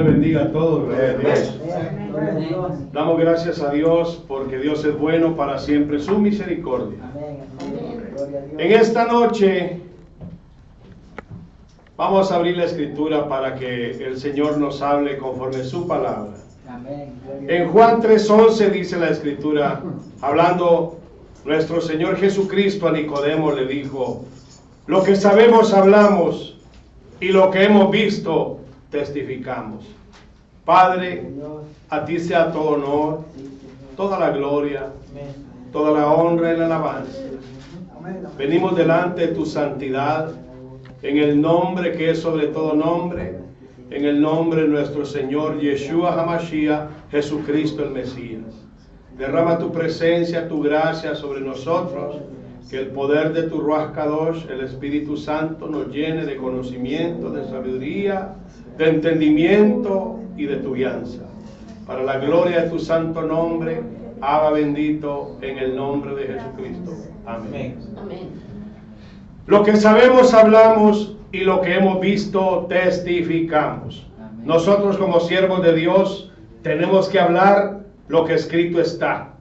bendiga a todos. Gloria a Dios. Damos gracias a Dios porque Dios es bueno para siempre, su misericordia. En esta noche vamos a abrir la escritura para que el Señor nos hable conforme su palabra. En Juan 3:11 dice la escritura, hablando nuestro Señor Jesucristo a Nicodemo le dijo: lo que sabemos hablamos y lo que hemos visto testificamos. Padre, a ti sea todo honor, toda la gloria, toda la honra y la alabanza. Venimos delante de tu santidad, en el nombre que es sobre todo nombre, en el nombre de nuestro Señor Yeshua HaMashiach, Jesucristo el Mesías. Derrama tu presencia, tu gracia sobre nosotros, que el poder de tu Ruach Kadosh, el Espíritu Santo, nos llene de conocimiento, de sabiduría, de entendimiento y de tu guianza. Para la gloria de tu santo nombre, Abba bendito, en el nombre de Jesucristo. Amén. Amén. Lo que sabemos hablamos y lo que hemos visto testificamos. Amén. Nosotros como siervos de Dios tenemos que hablar lo que escrito está.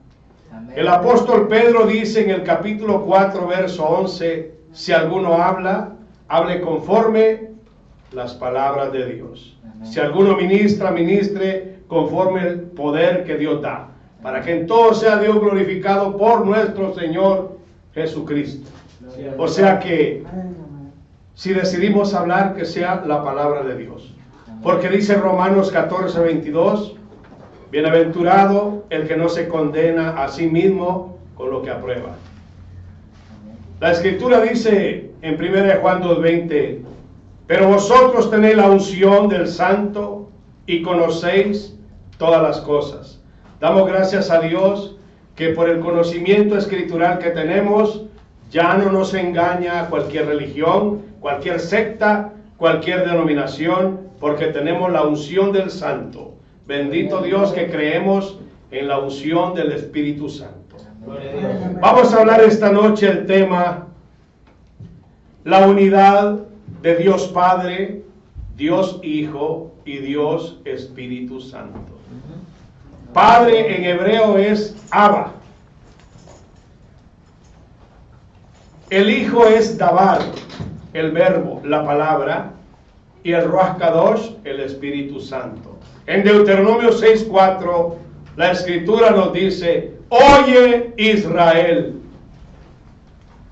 Amén. El apóstol Pedro dice en el capítulo 4, verso 11, si alguno habla, hable conforme las palabras de Dios. Amén. Si alguno ministra, ministre conforme el poder que Dios da, para que en todo sea Dios glorificado por nuestro Señor Jesucristo. O sea que si decidimos hablar, que sea la palabra de Dios. Porque dice Romanos 14:22, bienaventurado el que no se condena a sí mismo con lo que aprueba. La escritura dice en 1 Juan 2:20, pero vosotros tenéis la unción del Santo y conocéis todas las cosas. Damos gracias a Dios que por el conocimiento escritural que tenemos, ya no nos engaña cualquier religión, cualquier secta, cualquier denominación, porque tenemos la unción del Santo. Bendito Dios que creemos en la unción del Espíritu Santo. Vamos a hablar esta noche el tema, la unidad de Dios Padre, Dios Hijo y Dios Espíritu Santo. Padre en hebreo es Abba. El Hijo es Dabar, el verbo, la palabra, y el Ruach Kadosh, el Espíritu Santo. En Deuteronomio 6:4, la Escritura nos dice: oye Israel,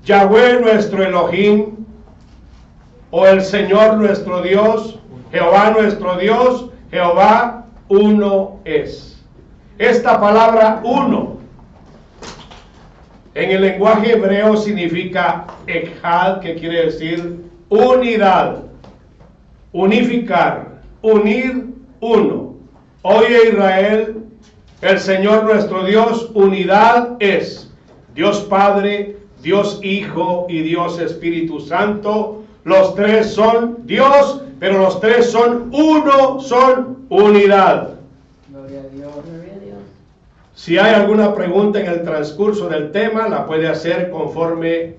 Yahweh nuestro Elohim, o el Señor nuestro Dios, Jehová nuestro Dios, Jehová uno es. Esta palabra uno en el lenguaje hebreo significa echad, que quiere decir unidad, unificar, unir, uno. Oye Israel, el Señor nuestro Dios, unidad es Dios Padre, Dios Hijo y Dios Espíritu Santo. Los tres son Dios, pero los tres son uno, son unidad. Gloria a Dios. Si hay alguna pregunta en el transcurso del tema, la puede hacer conforme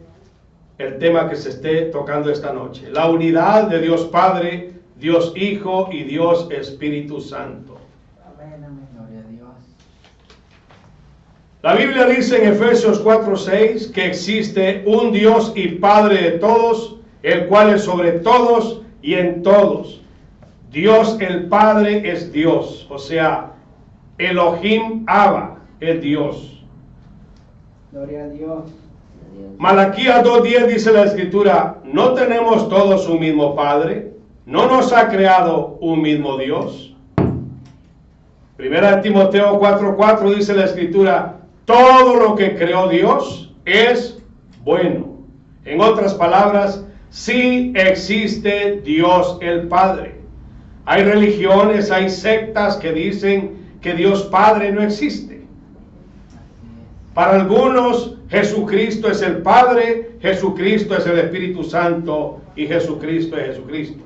el tema que se esté tocando esta noche. La unidad de Dios Padre, Dios Hijo y Dios Espíritu Santo. Amén, amén. Gloria a Dios. La Biblia dice en Efesios 4:6 que existe un Dios y Padre de todos, el cual es sobre todos y en todos. Dios el Padre es Dios, o sea, Elohim Abba es Dios. Gloria a Dios. Malaquías 2:10 dice la Escritura: ¿no tenemos todos un mismo Padre? ¿No nos ha creado un mismo Dios? Primera de Timoteo 4:4 dice la Escritura: todo lo que creó Dios es bueno. En otras palabras, sí existe Dios el Padre. Hay religiones, hay sectas que dicen que Dios Padre no existe. Para algunos, Jesucristo es el Padre, Jesucristo es el Espíritu Santo y Jesucristo es Jesucristo.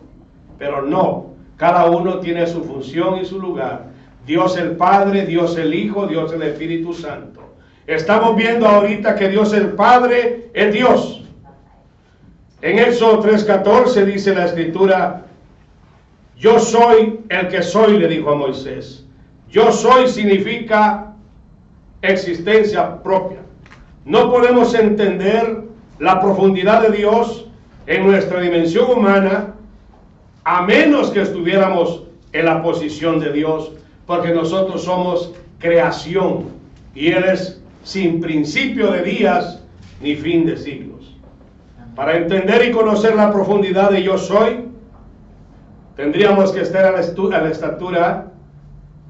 Pero no, cada uno tiene su función y su lugar. Dios el Padre, Dios el Hijo, Dios el Espíritu Santo. Estamos viendo ahorita que Dios el Padre es Dios. En Éxodo 3:14 dice la Escritura: Yo soy el que soy, le dijo a Moisés. Yo soy significa existencia propia. No podemos entender la profundidad de Dios en nuestra dimensión humana a menos que estuviéramos en la posición de Dios, porque nosotros somos creación y Él es sin principio de días ni fin de siglos. Para entender y conocer la profundidad de yo soy, tendríamos que estar a la estatura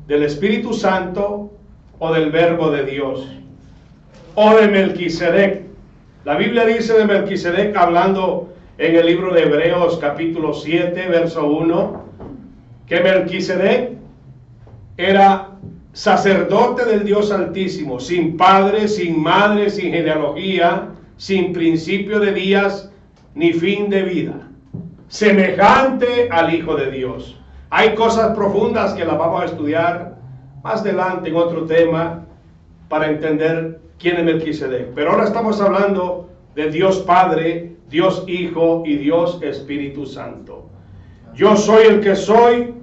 del Espíritu Santo o del Verbo de Dios o de Melquisedec. La Biblia dice de Melquisedec, hablando en el libro de Hebreos capítulo 7 verso 1, que Melquisedec era sacerdote del Dios Altísimo, sin padre, sin madre, sin genealogía, sin principio de días ni fin de vida, semejante al Hijo de Dios. Hay cosas profundas que las vamos a estudiar más adelante en otro tema para entender quién es Melquisedec. Pero ahora estamos hablando de Dios Padre, Dios Hijo y Dios Espíritu Santo. Yo soy el que soy.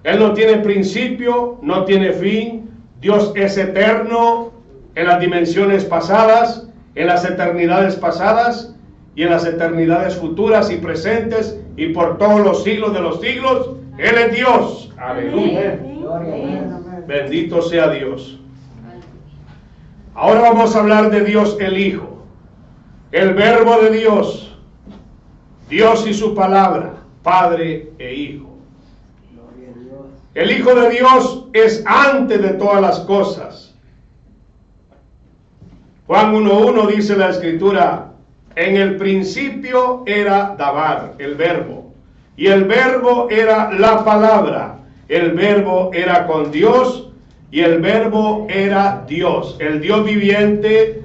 Él no tiene principio, no tiene fin. Dios es eterno en las dimensiones pasadas, en las eternidades pasadas y en las eternidades futuras y presentes y por todos los siglos de los siglos. Él es Dios. Aleluya. Bendito sea Dios. Ahora vamos a hablar de Dios el Hijo, el Verbo de Dios, Dios y su palabra, Padre e Hijo. El Hijo de Dios es antes de todas las cosas. Juan 1:1 dice la Escritura, en el principio era Dabar, el Verbo, y el Verbo era la palabra, el Verbo era con Dios, y el Verbo era Dios, el Dios viviente,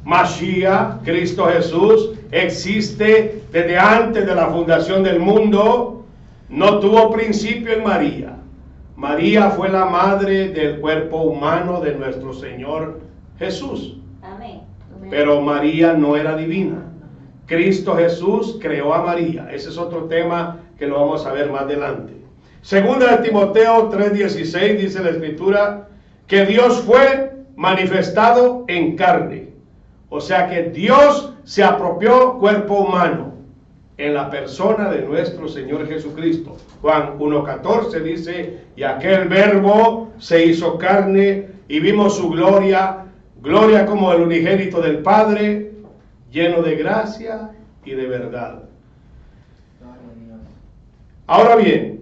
Mashiach, Cristo Jesús, existe desde antes de la fundación del mundo, no tuvo principio en María. María fue la madre del cuerpo humano de nuestro Señor Jesús. Amén. Pero María no era divina. Cristo Jesús creó a María. Ese es otro tema que lo vamos a ver más adelante. Segunda de Timoteo 3:16 dice la Escritura que Dios fue manifestado en carne. O sea que Dios se apropió cuerpo humano en la persona de nuestro Señor Jesucristo. Juan 1:14 dice, y aquel Verbo se hizo carne y vimos su gloria, gloria como el unigénito del Padre, lleno de gracia y de verdad. Ahora bien,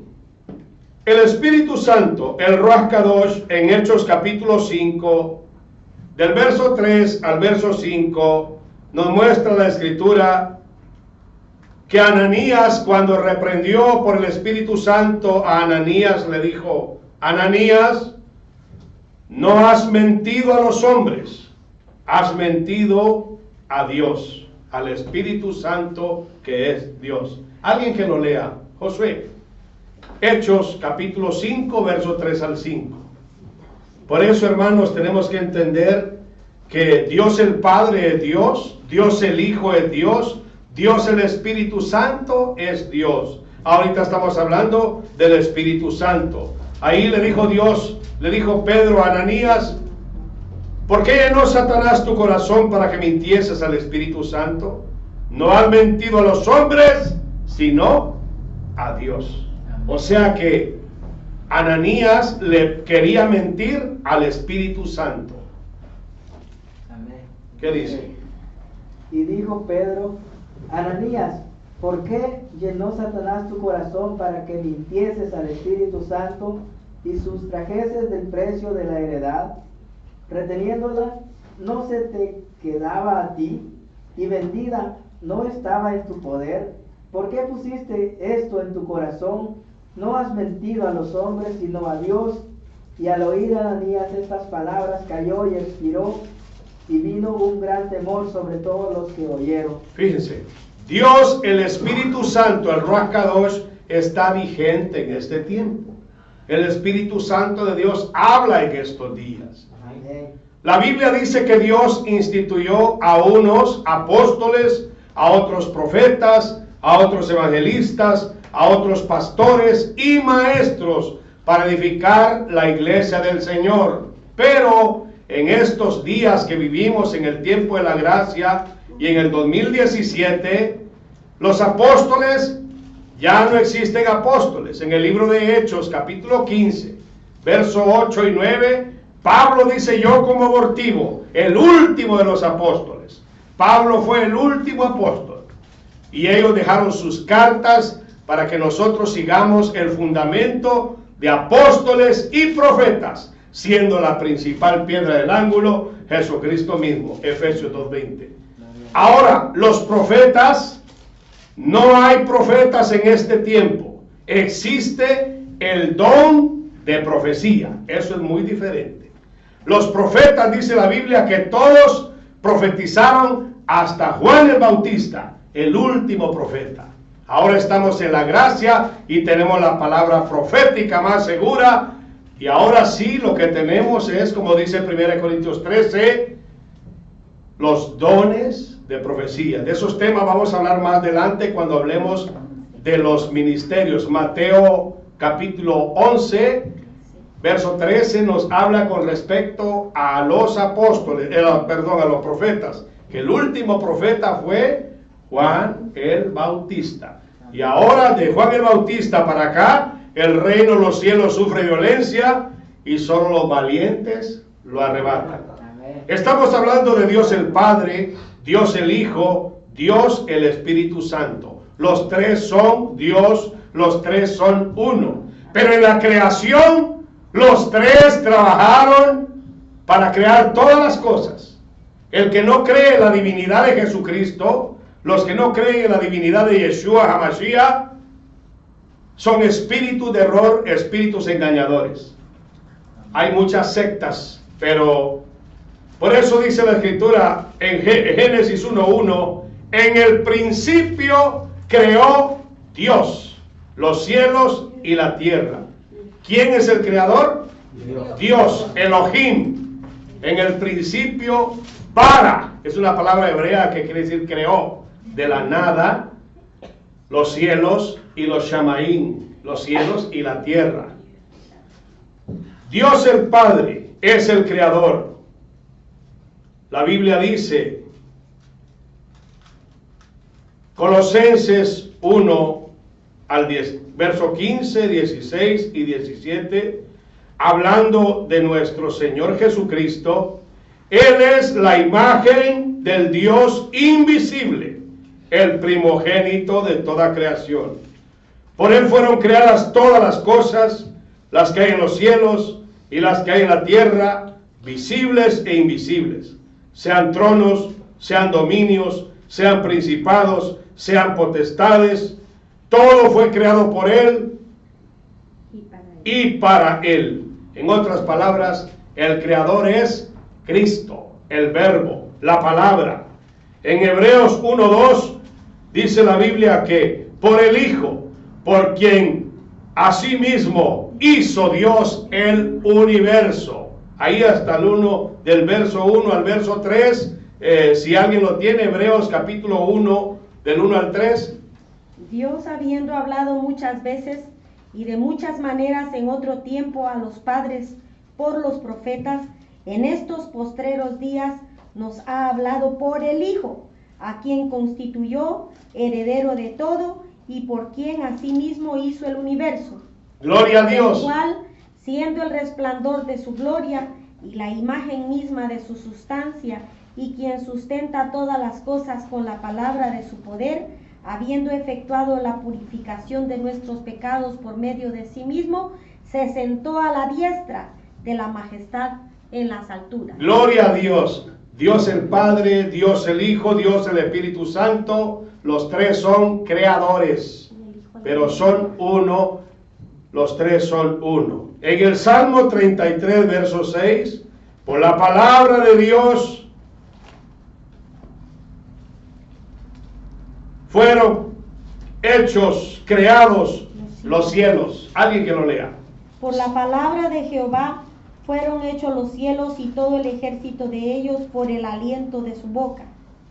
el Espíritu Santo, el Ruach Kadosh, en Hechos capítulo 5, del verso 3 al verso 5, nos muestra la Escritura que Ananías, cuando reprendió por el Espíritu Santo a Ananías, le dijo, Ananías, no has mentido a los hombres, has mentido a Dios, al Espíritu Santo que es Dios. Alguien que lo lea, Josué. Hechos capítulo 5, verso 3 al 5. Por eso, hermanos, tenemos que entender que Dios el Padre es Dios, Dios el Hijo es Dios, Dios el Espíritu Santo es Dios. Ahorita estamos hablando del Espíritu Santo. Ahí le dijo Dios, le dijo Pedro a Ananías, ¿por qué llenó Satanás tu corazón para que mintieses al Espíritu Santo? No has mentido a los hombres, sino a Dios. O sea que Ananías le quería mentir al Espíritu Santo. ¿Qué dice? Y dijo Pedro, Ananías, ¿por qué llenó Satanás tu corazón para que mintieses al Espíritu Santo y sustrajeses del precio de la heredad? Reteniéndola, no se te quedaba a ti, y vendida no estaba en tu poder. ¿Por qué pusiste esto en tu corazón? No has mentido a los hombres, sino a Dios. Y al oír Ananías estas palabras, cayó y expiró, y vino un gran temor sobre todos los que oyeron. Fíjense, Dios, el Espíritu Santo, el Ruach Kadosh, está vigente en este tiempo. El Espíritu Santo de Dios habla en estos días. Amén. La Biblia dice que Dios instituyó a unos apóstoles, a otros profetas, a otros evangelistas, a otros pastores y maestros para edificar la iglesia del Señor. Pero en estos días que vivimos en el tiempo de la gracia y en el 2017, los apóstoles, ya no existen apóstoles. En el libro de Hechos, capítulo 15, verso 8 y 9, Pablo dice: yo como abortivo, el último de los apóstoles. Pablo fue el último apóstol. Y ellos dejaron sus cartas para que nosotros sigamos el fundamento de apóstoles y profetas, siendo la principal piedra del ángulo Jesucristo mismo. Efesios 2:20. Ahora, los profetas, no hay profetas en este tiempo. Existe el don de profecía. Eso es muy diferente. Los profetas, dice la Biblia, que todos profetizaron hasta Juan el Bautista, el último profeta. Ahora estamos en la gracia y tenemos la palabra profética más segura. Y ahora sí, lo que tenemos es, como dice 1 Corintios 13, los dones de profecía. De esos temas vamos a hablar más adelante cuando hablemos de los ministerios. Mateo capítulo 11, verso 13 nos habla con respecto a los apóstoles, a los profetas, que el último profeta fue Juan el Bautista. Y ahora de Juan el Bautista para acá, el reino de los cielos sufre violencia y solo los valientes lo arrebatan. Estamos hablando de Dios el Padre, Dios el Hijo, Dios el Espíritu Santo. Los tres son Dios, los tres son uno. Pero en la creación, los tres trabajaron para crear todas las cosas. El que no cree en la divinidad de Jesucristo, los que no creen en la divinidad de Yeshua HaMashiach, son espíritus de error, espíritus engañadores. Hay muchas sectas, pero por eso dice la Escritura en Génesis 1:1, en el principio creó Dios los cielos y la tierra. ¿Quién es el creador? Dios, Elohim. En el principio, bara, es una palabra hebrea que quiere decir creó. De la nada, los cielos y los shamaín, los cielos y la tierra. Dios el Padre es el creador. La Biblia dice, Colosenses 1 al 10, verso 15, 16 y 17, hablando de nuestro Señor Jesucristo. Él es la imagen del Dios invisible, el primogénito de toda creación. Por él fueron creadas todas las cosas, las que hay en los cielos y las que hay en la tierra, visibles e invisibles, sean tronos, sean dominios, sean principados, sean potestades. Todo fue creado por él y para él. En otras palabras, el creador es Cristo, el verbo, la palabra. En Hebreos 1:2 dice la Biblia que por el Hijo, por quien asimismo hizo Dios el universo. Ahí hasta el 1, del verso 1 al verso 3, si alguien lo tiene, Hebreos capítulo 1, del 1 al 3. Dios, habiendo hablado muchas veces y de muchas maneras en otro tiempo a los padres por los profetas, en estos postreros días nos ha hablado por el Hijo, a quien constituyó heredero de todo y por quien asimismo hizo el universo. Gloria a Dios. El cual, siendo el resplandor de su gloria y la imagen misma de su sustancia, y quien sustenta todas las cosas con la palabra de su poder, habiendo efectuado la purificación de nuestros pecados por medio de sí mismo, se sentó a la diestra de la majestad en las alturas. Gloria a Dios. Dios el Padre, Dios el Hijo, Dios el Espíritu Santo, los tres son creadores, pero son uno, los tres son uno. En el Salmo 33, verso 6, por la palabra de Dios fueron hechos, creados los cielos. Alguien que lo lea. Por la palabra de Jehová fueron hechos los cielos y todo el ejército de ellos por el aliento de su boca.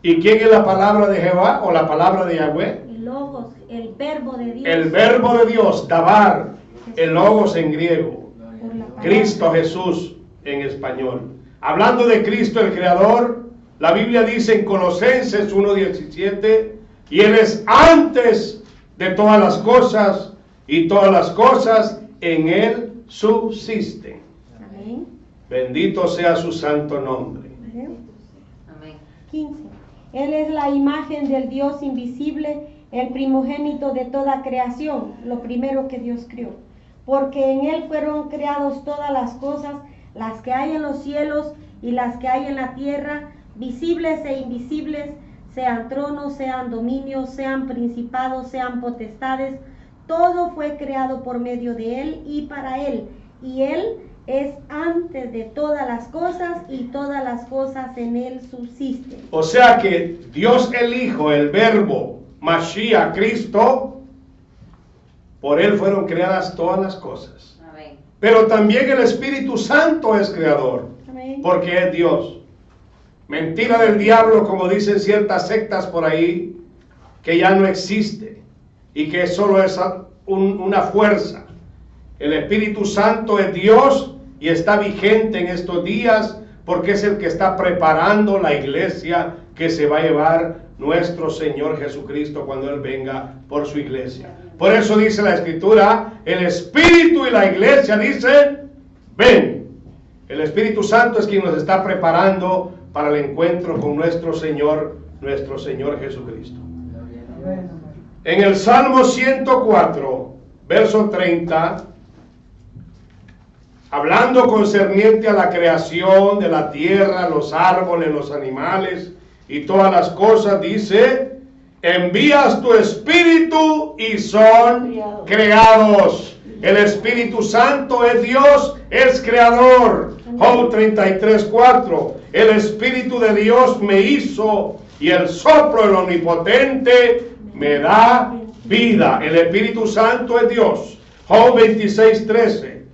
¿Y quién es la palabra de Jehová o la palabra de Yahweh? logos, el verbo de Dios. El verbo de Dios, dabar, el logos en griego, Por la palabra. Cristo Jesús en español. Hablando de Cristo el Creador, la Biblia dice en Colosenses 1:17, y Él es antes de todas las cosas, y todas las cosas en Él subsisten. Amén. Bendito sea su santo nombre. Amén. 15. Él es la imagen del Dios invisible, el primogénito de toda creación, lo primero que Dios creó. Porque en Él fueron creados todas las cosas, las que hay en los cielos y las que hay en la tierra, visibles e invisibles, sean tronos, sean dominios, sean principados, sean potestades. Todo fue creado por medio de Él y para Él. Y Él es antes de todas las cosas y todas las cosas en Él subsisten. O sea que Dios el Hijo, el Verbo, Mashiach, Cristo, por Él fueron creadas todas las cosas. Amén. Pero también el Espíritu Santo es creador, Amén. porque es Dios. Mentira del diablo, como dicen ciertas sectas por ahí, que ya no existe y que solo es una fuerza. El Espíritu Santo es Dios y está vigente en estos días porque es el que está preparando la iglesia que se va a llevar nuestro Señor Jesucristo cuando Él venga por su iglesia. Por eso dice la Escritura, el Espíritu y la iglesia dicen, ven. El Espíritu Santo es quien nos está preparando para el encuentro con nuestro Señor Jesucristo. En el Salmo 104, verso 30, hablando concerniente a la creación de la tierra, los árboles, los animales y todas las cosas, dice, envías tu espíritu y son creados. El Espíritu Santo es Dios, es creador. Job 33:4, el Espíritu de Dios me hizo y el soplo del Omnipotente me da vida. El Espíritu Santo es Dios. Job 26:13,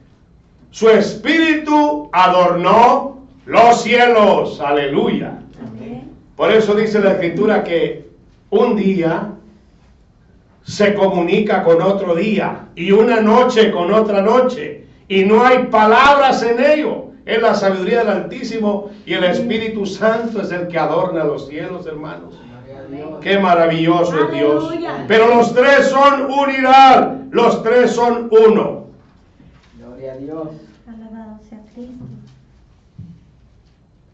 su Espíritu adornó los cielos. Aleluya. Amén. Por eso dice la Escritura que un día se comunica con otro día y una noche con otra noche y no hay palabras en ello. Es la sabiduría del Altísimo y el Espíritu Santo es el que adorna los cielos, hermanos. Qué maravilloso es Dios. Aleluya. Pero los tres son unidad, los tres son uno. Gloria a Dios. Alabado sea Cristo.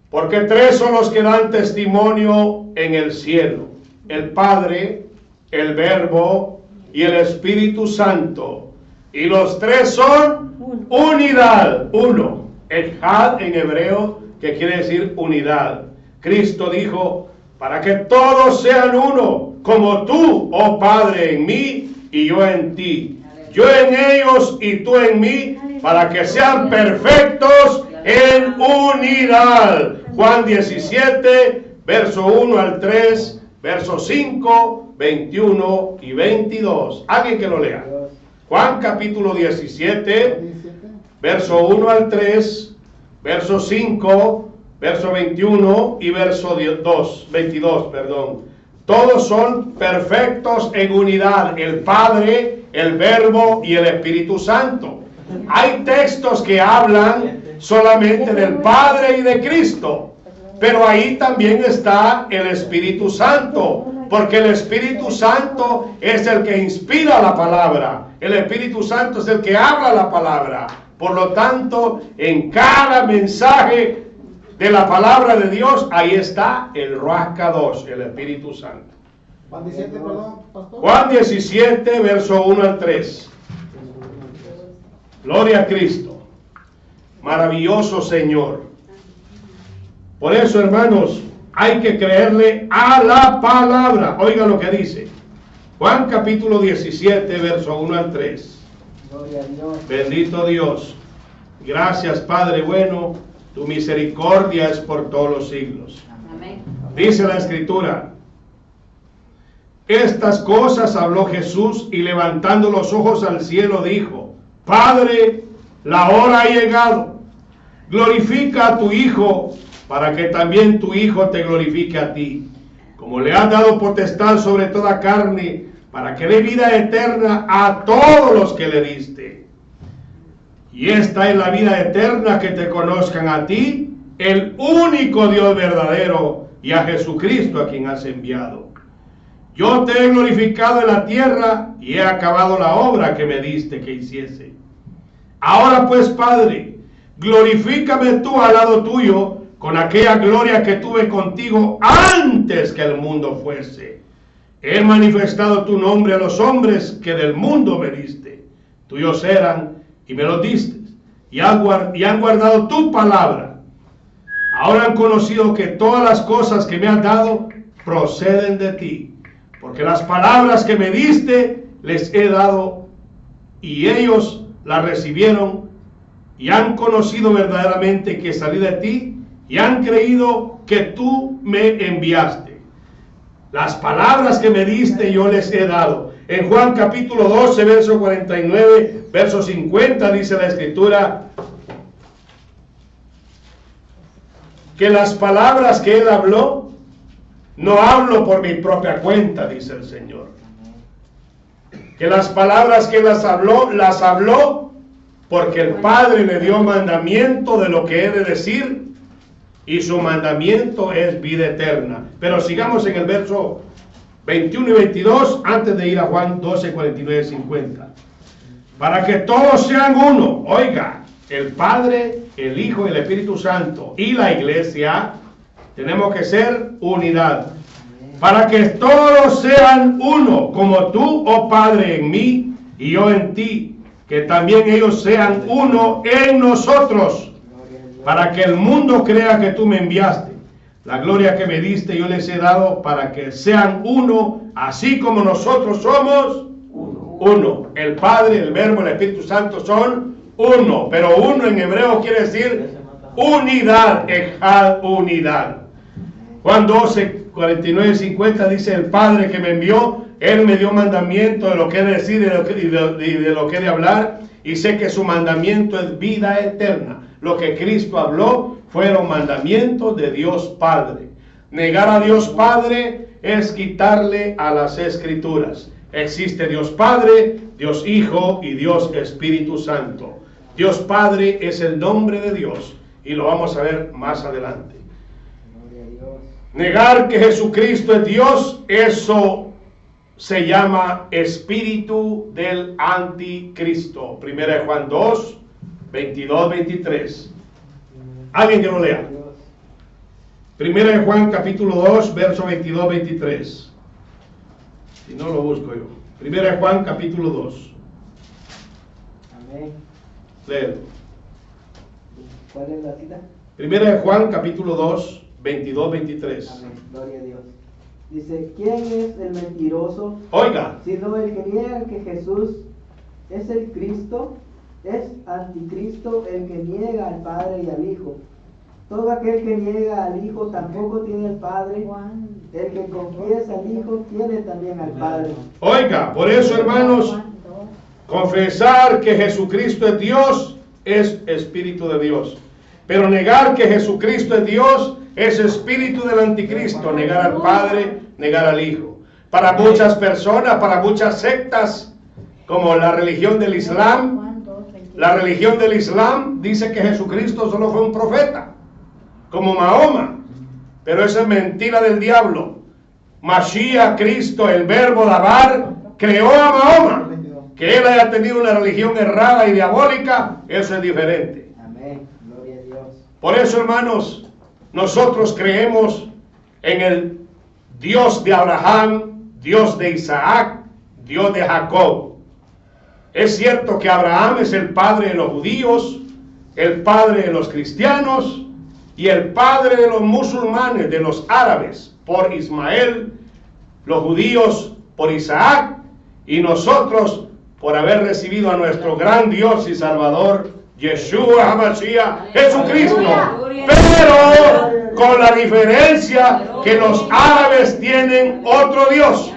Porque tres son los que dan testimonio en el cielo: el Padre, el Verbo y el Espíritu Santo. Y los tres son unidad, uno. Echad en hebreo, que quiere decir unidad. Cristo dijo, para que todos sean uno, como tú, oh Padre, en mí y yo en ti. Yo en ellos y tú en mí, para que sean perfectos en unidad. Juan 17, verso 1 al 3, verso 5, 21 y 22. Alguien que lo lea. Juan capítulo 17, verso 1 al 3, verso 5, verso 21 y verso 22, perdón. Todos son perfectos en unidad, el Padre, el Verbo y el Espíritu Santo. Hay textos que hablan solamente del Padre y de Cristo, pero ahí también está el Espíritu Santo, porque el Espíritu Santo es el que inspira la palabra, el Espíritu Santo es el que habla la palabra. Por lo tanto, en cada mensaje de la palabra de Dios, ahí está el Ruach Kadosh, el Espíritu Santo. Juan 17, perdón, pastor. Juan 17, verso 1 al 3. Gloria a Cristo. Maravilloso Señor. Por eso, hermanos, hay que creerle a la palabra. Oiga lo que dice. Juan capítulo 17, verso 1 al 3. Gloria a Dios. Bendito Dios. Gracias, Padre bueno. Tu misericordia es por todos los siglos. Amén. Dice la Escritura. Estas cosas habló Jesús y levantando los ojos al cielo dijo: Padre, la hora ha llegado. Glorifica a tu Hijo, para que también tu Hijo te glorifique a ti. Como le has dado potestad sobre toda carne, para que dé vida eterna a todos los que le diste. Y esta es la vida eterna, que te conozcan a ti, el único Dios verdadero, y a Jesucristo a quien has enviado. Yo te he glorificado en la tierra y he acabado la obra que me diste que hiciese. Ahora pues, Padre, glorifícame tú al lado tuyo con aquella gloria que tuve contigo antes que el mundo fuese. He manifestado tu nombre a los hombres que del mundo me diste. Tuyos eran y me los diste, y han guardado tu palabra. Ahora han conocido que todas las cosas que me has dado proceden de ti, porque las palabras que me diste les he dado, y ellos las recibieron, y han conocido verdaderamente que salí de ti, y han creído que tú me enviaste. Las palabras que me diste yo les he dado. En Juan capítulo 12, verso 49, verso 50, dice la Escritura, que las palabras que él habló, no hablo por mi propia cuenta, dice el Señor. Que las palabras que las habló porque el Padre le dio mandamiento de lo que he de decir, y su mandamiento es vida eterna. Pero sigamos en el verso 21 y 22, antes de ir a Juan 12, 49 y 50. Para que todos sean uno, oiga, el Padre, el Hijo y el Espíritu Santo y la Iglesia, tenemos que ser unidad. Para que todos sean uno, como tú, oh Padre, en mí y yo en ti, que también ellos sean uno en nosotros, para que el mundo crea que tú me enviaste. La gloria que me diste yo les he dado, para que sean uno, así como nosotros somos uno. El Padre, el Verbo, el Espíritu Santo son uno, pero uno en hebreo quiere decir unidad, ejad, unidad. Juan 12, 49 y 50 dice: el Padre que me envió, Él me dio mandamiento de lo que he de decir y de lo que he de hablar, y sé que su mandamiento es vida eterna. Lo que Cristo habló fueron mandamientos de Dios Padre. Negar a Dios Padre es quitarle a las Escrituras. Existe Dios Padre, Dios Hijo y Dios Espíritu Santo. Dios Padre es el nombre de Dios, y lo vamos a ver más adelante. Negar que Jesucristo es Dios, eso se llama espíritu del anticristo. Primera de Juan 2, 22, 23. ¿Alguien que lo lea? Primera de Juan capítulo 2, verso 22, 23. Si no, lo busco yo. Primera de Juan capítulo 2. Amén. Léelo. ¿Cuál es la cita? Primera de Juan capítulo 2, 22, 23. Amén. Gloria a Dios. Dice: ¿quién es el mentiroso? Oiga. Sino el que niega que Jesús es el Cristo. Es anticristo el que niega al Padre y al Hijo. Todo aquel que niega al Hijo tampoco tiene al Padre. El que confiesa al Hijo tiene también al Padre. Oiga, por eso, hermanos, confesar que Jesucristo es Dios es espíritu de Dios. Pero negar que Jesucristo es Dios es espíritu del anticristo. Negar al Padre, negar al Hijo. Para muchas personas, para muchas sectas, como la religión del Islam, dice que Jesucristo solo fue un profeta, como Mahoma. Pero esa es mentira del diablo. Mashiach, Cristo, el verbo Dabar, creó a Mahoma. Que él haya tenido una religión errada y diabólica, eso es diferente. Amén. Gloria a Dios. Por eso, hermanos, nosotros creemos en el Dios de Abraham, Dios de Isaac, Dios de Jacob. Es cierto que Abraham es el padre de los judíos, el padre de los cristianos y el padre de los musulmanes, de los árabes, por Ismael, los judíos por Isaac, y nosotros por haber recibido a nuestro gran Dios y Salvador, Yeshua HaMashiach, Jesucristo. Pero con la diferencia que los árabes tienen otro Dios.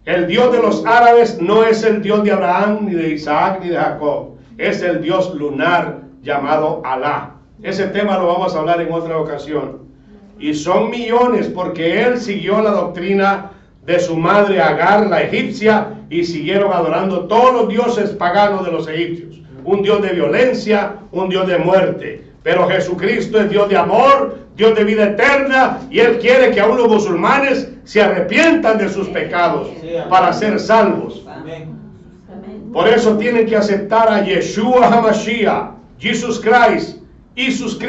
El Dios de los árabes no es el Dios de Abraham, ni de Isaac, ni de Jacob. Es el Dios lunar llamado Alá. Ese tema lo vamos a hablar en otra ocasión. Y son millones porque él siguió la doctrina de su madre Agar, la egipcia, y siguieron adorando todos los dioses paganos de los egipcios. Un Dios de violencia, un Dios de muerte. Pero Jesucristo es Dios de amor, Dios de vida eterna, y Él quiere que aún los musulmanes se arrepientan de sus pecados para ser salvos. Por eso tienen que aceptar a Yeshua HaMashiach, Jesus Christ, Jesús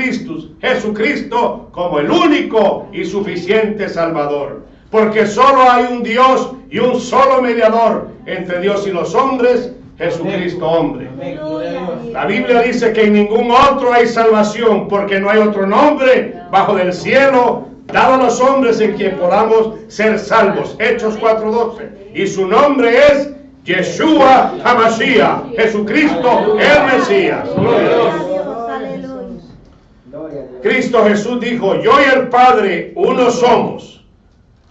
Jesucristo, como el único y suficiente Salvador. Porque solo hay un Dios y un solo mediador entre Dios y los hombres, Jesucristo hombre. La Biblia dice que en ningún otro hay salvación, porque no hay otro nombre bajo del cielo dado a los hombres en quien podamos ser salvos. Hechos 4:12. Y su nombre es Yeshua HaMashiach, Jesucristo el Mesías. Gloria a Dios. Cristo Jesús dijo: yo y el Padre uno somos,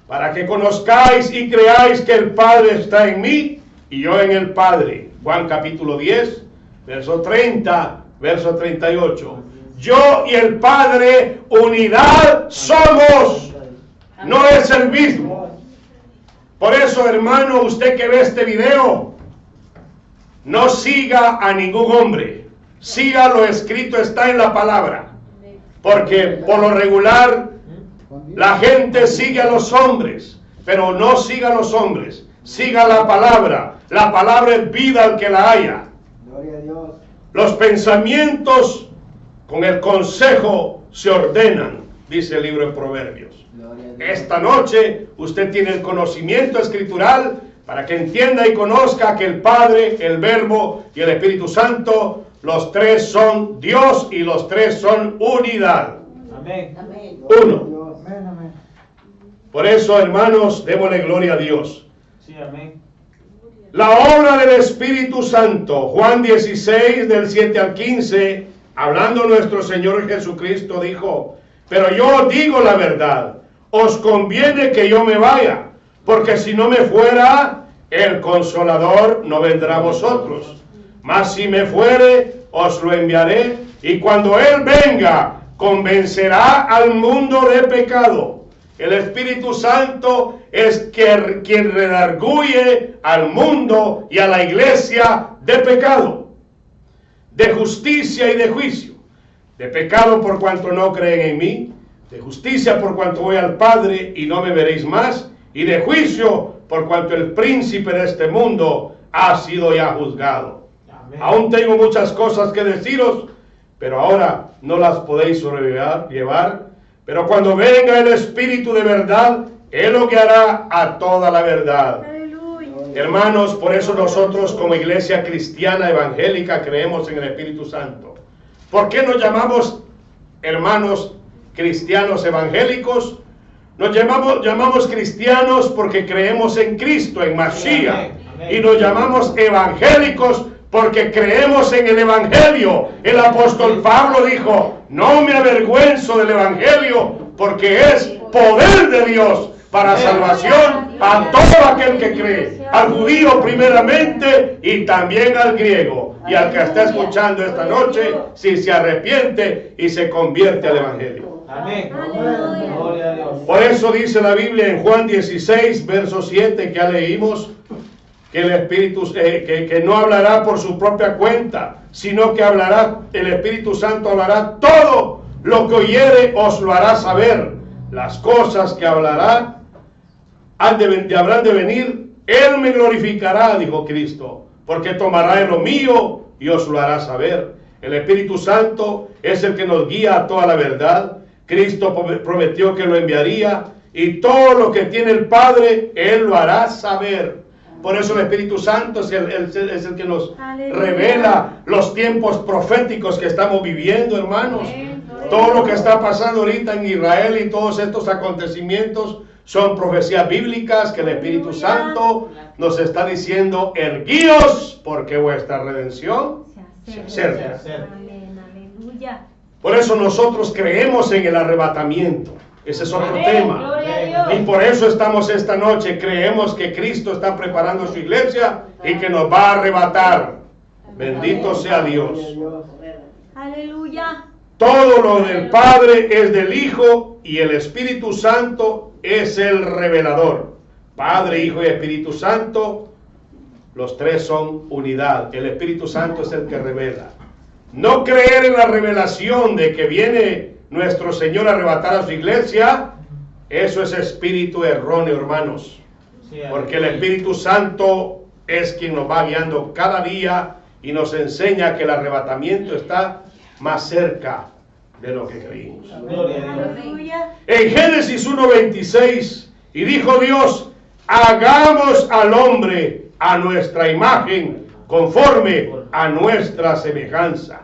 para que conozcáis y creáis que el Padre está en mí y yo en el Padre. Juan capítulo 10, verso 30, verso 38. Yo y el Padre, unidad somos. No es el mismo. Por eso, hermano, usted que ve este video, no siga a ningún hombre. Siga lo escrito, está en la palabra. Porque por lo regular la gente sigue a los hombres, pero no siga a los hombres, siga la palabra. La palabra es vida al que la haya. Gloria a Dios. Los pensamientos con el consejo se ordenan, dice el libro de Proverbios. Esta noche usted tiene el conocimiento escritural para que entienda y conozca que el Padre, el Verbo y el Espíritu Santo, los tres son Dios y los tres son unidad. Amén. Uno. Por eso, hermanos, démosle gloria a Dios. Sí, amén. La obra del Espíritu Santo, Juan 16, del 7 al 15, hablando nuestro Señor Jesucristo, dijo: pero yo os digo la verdad, os conviene que yo me vaya, porque si no me fuera, el Consolador no vendrá a vosotros. Mas si me fuere, os lo enviaré, y cuando Él venga, convencerá al mundo de pecado. El Espíritu Santo es quien redarguye al mundo y a la iglesia de pecado, de justicia y de juicio. De pecado por cuanto no creen en mí, de justicia por cuanto voy al Padre y no me veréis más, y de juicio por cuanto el príncipe de este mundo ha sido ya juzgado. Amén. Aún tengo muchas cosas que deciros, pero ahora no las podéis llevar. Pero cuando venga el Espíritu de verdad, Él lo guiará a toda la verdad. Aleluya. Hermanos, por eso nosotros como iglesia cristiana evangélica creemos en el Espíritu Santo. ¿Por qué nos llamamos, hermanos, cristianos evangélicos? Nos llamamos cristianos porque creemos en Cristo, en Mashiach. Amén. Y nos llamamos evangélicos porque creemos en el Evangelio. El apóstol Pablo dijo: no me avergüenzo del Evangelio, porque es poder de Dios para salvación a todo aquel que cree, al judío primeramente y también al griego, y al que está escuchando esta noche, si se arrepiente y se convierte al Evangelio. Amén. Gloria a Dios. Por eso dice la Biblia en Juan 16, verso 7, que ya leímos, que el Espíritu, que no hablará por su propia cuenta, sino que hablará, el Espíritu Santo hablará todo lo que oyere, os lo hará saber. Las cosas que hablará habrán de venir, Él me glorificará, dijo Cristo, porque tomará de lo mío y os lo hará saber. El Espíritu Santo es el que nos guía a toda la verdad. Cristo prometió que lo enviaría, y todo lo que tiene el Padre, Él lo hará saber. Por eso el Espíritu Santo es el que nos revela los tiempos proféticos que estamos viviendo, hermanos. Todo lo que está pasando ahorita en Israel y todos estos acontecimientos son profecías bíblicas que el Espíritu Santo nos está diciendo: erguíos, porque vuestra redención se acerca. Por eso nosotros creemos en el arrebatamiento. Ese es otro tema. Y por eso estamos esta noche. Creemos que Cristo está preparando su iglesia y que nos va a arrebatar. Bendito sea Dios. Aleluya. Todo lo del Padre es del Hijo, y el Espíritu Santo es el revelador. Padre, Hijo y Espíritu Santo, los tres son unidad. El Espíritu Santo es el que revela. No creer en la revelación de que viene nuestro Señor a arrebatar a su iglesia, eso es espíritu erróneo, hermanos. Porque el Espíritu Santo es quien nos va guiando cada día y nos enseña que el arrebatamiento está más cerca de lo que creímos. Aleluya. En Génesis 1:26, y dijo Dios, hagamos al hombre a nuestra imagen, conforme a nuestra semejanza.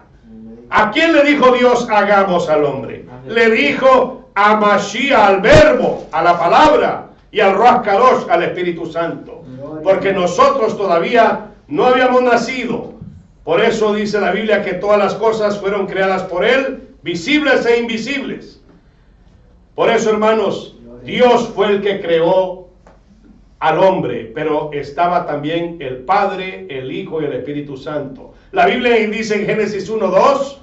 ¿A quién le dijo Dios hagamos al hombre? Le dijo a Mashiach, al verbo, a la palabra, y al Ruach Kadosh, al Espíritu Santo. Porque nosotros todavía no habíamos nacido. Por eso dice la Biblia que todas las cosas fueron creadas por Él, visibles e invisibles. Por eso, hermanos, Dios fue el que creó al hombre, pero estaba también el Padre, el Hijo y el Espíritu Santo. La Biblia dice en Génesis 1:2,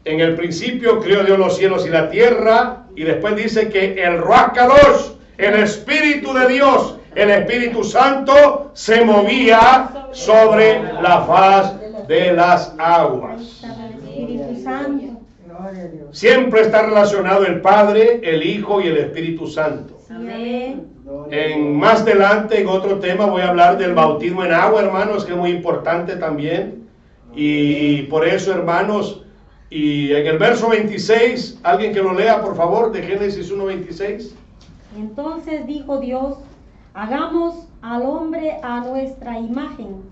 en el principio creó Dios los cielos y la tierra, y después dice que el Ruach Kadosh, el Espíritu de Dios, el Espíritu Santo, se movía sobre la faz de las aguas. El Espíritu Santo. Siempre está relacionado el Padre, el Hijo y el Espíritu Santo. Amén. En más adelante, en otro tema, voy a hablar del bautismo en agua, hermanos, que es muy importante también. Y por eso, hermanos, y en el verso 26, alguien que lo lea, por favor, de Génesis 1:26. Entonces dijo Dios, hagamos al hombre a nuestra imagen,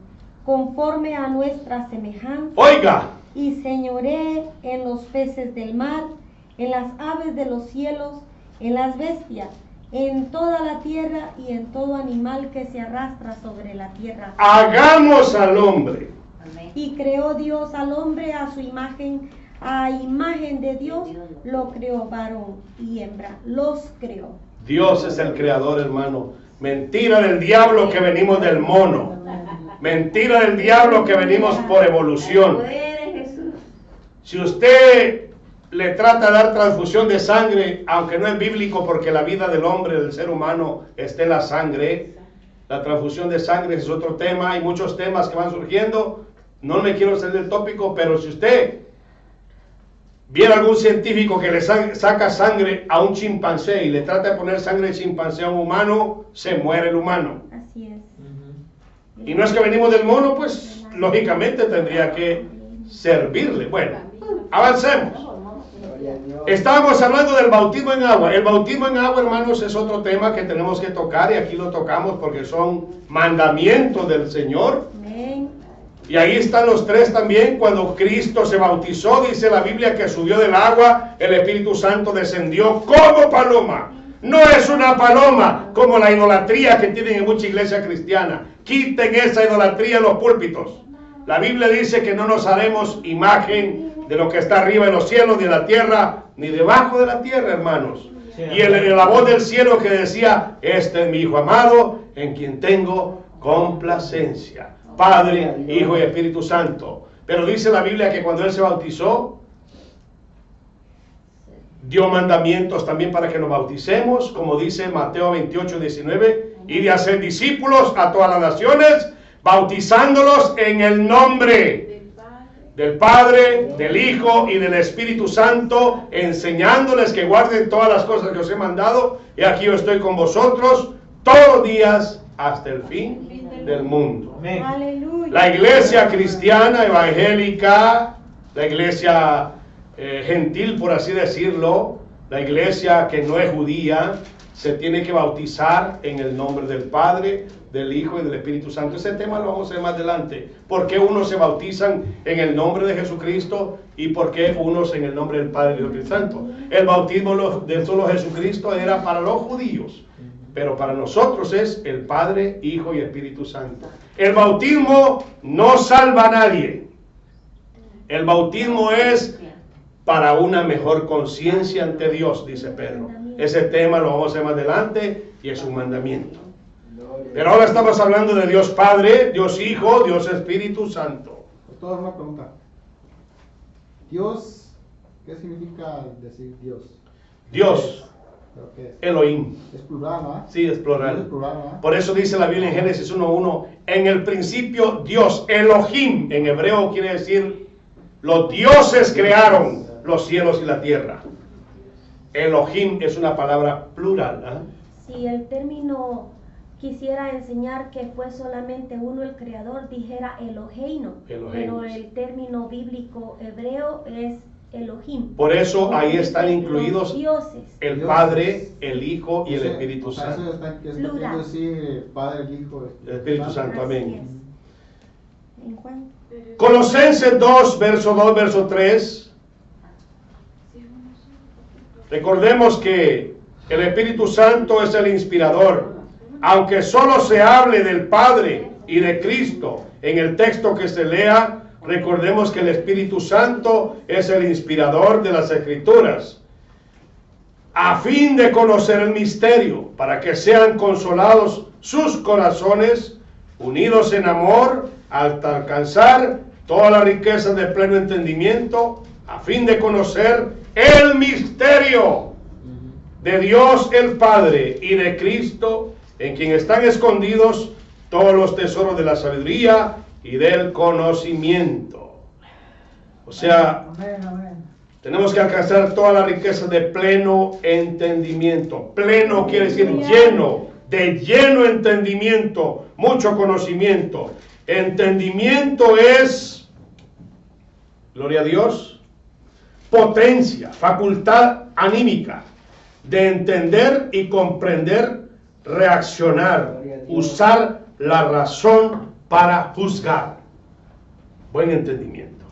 conforme a nuestra semejanza, Oiga, y señoree en los peces del mar, en las aves de los cielos, en las bestias, en toda la tierra y en todo animal que se arrastra sobre la tierra. hagamos al hombre. Amén. Y creó Dios al hombre a su imagen, a imagen de Dios lo creó, varón y hembra, los creó. Dios es el creador, hermano. Mentira del diablo que venimos del mono. Mentira del diablo que venimos por evolución. Poder de Jesús. Si usted le trata de dar transfusión de sangre, aunque no es bíblico porque la vida del hombre, del ser humano, está en la sangre, la transfusión de sangre es otro tema, hay muchos temas que van surgiendo, no me quiero salir del tópico, pero si usted viera algún científico que le saca sangre a un chimpancé y le trata de poner sangre de chimpancé a un humano, se muere el humano. Así es. Y no es que venimos del mono, pues lógicamente tendría que servirle. Bueno, avancemos. Estábamos hablando del bautismo en agua. El bautismo en agua, hermanos, es otro tema que tenemos que tocar y aquí lo tocamos porque son mandamientos del Señor. Amén. Y ahí están los tres también. Cuando Cristo se bautizó, dice la Biblia que subió del agua, el Espíritu Santo descendió como paloma. No es una paloma como la idolatría que tienen en mucha iglesia cristiana. Quiten esa idolatría en los púlpitos. La Biblia dice que no nos haremos imagen de lo que está arriba en los cielos, ni en la tierra, ni debajo de la tierra, hermanos. Y la voz del cielo que decía, este es mi Hijo amado, en quien tengo complacencia. Padre, Hijo y Espíritu Santo. Pero dice la Biblia que cuando Él se bautizó, dio mandamientos también para que nos bauticemos, como dice Mateo 28:19, y de hacer discípulos a todas las naciones, bautizándolos en el nombre del Padre, del Hijo y del Espíritu Santo, enseñándoles que guarden todas las cosas que os he mandado, y aquí yo estoy con vosotros todos los días hasta el fin del mundo. Amén. Aleluya. La iglesia cristiana, evangélica, la iglesia gentil, por así decirlo, la iglesia que no es judía, se tiene que bautizar en el nombre del Padre, del Hijo y del Espíritu Santo. Ese tema lo vamos a ver más adelante. ¿Por qué unos se bautizan en el nombre de Jesucristo y por qué unos en el nombre del Padre y del Espíritu Santo? El bautismo de solo Jesucristo era para los judíos, pero para nosotros es el Padre, Hijo y Espíritu Santo. El bautismo no salva a nadie. El bautismo es para una mejor conciencia ante Dios, dice Pedro. Ese tema lo vamos a ver más adelante y es un mandamiento. Pero ahora estamos hablando de Dios Padre, Dios Hijo, Dios Espíritu Santo. Doctor, una pregunta. Dios, ¿qué significa decir Dios? Dios. ¿Pero qué es? Elohim. Es plural, ¿no? Sí, es plural. Es plural, ¿no? Por eso dice la Biblia en Génesis 1:1, en el principio Dios, Elohim, en hebreo quiere decir, los dioses crearon los cielos y la tierra. Elohim es una palabra plural. ¿Eh? Si el término quisiera enseñar que fue solamente uno el creador, dijera Eloheinu, pero el término bíblico hebreo es Elohim. Por eso ahí están Los incluidos dioses. el Padre, el Hijo y el Espíritu O sea, Santo. eso está Plural. queriendo decir Padre, el Hijo, El Espíritu Santo, Así amén. es. En Juan. Colosenses 2, verso 2, verso 3. Recordemos que el Espíritu Santo es el inspirador. Aunque solo se hable del Padre y de Cristo en el texto que se lea, recordemos que el Espíritu Santo es el inspirador de las Escrituras, a fin de conocer el misterio, para que sean consolados sus corazones, unidos en amor, hasta alcanzar toda la riqueza de pleno entendimiento, a fin de conocer el misterio de Dios el Padre y de Cristo, en quien están escondidos todos los tesoros de la sabiduría y del conocimiento. O sea, tenemos que alcanzar toda la riqueza de pleno entendimiento. Pleno quiere decir lleno, de lleno entendimiento, mucho conocimiento. Entendimiento es, gloria a Dios, potencia, facultad anímica de entender y comprender, reaccionar, usar la razón para juzgar. Buen entendimiento.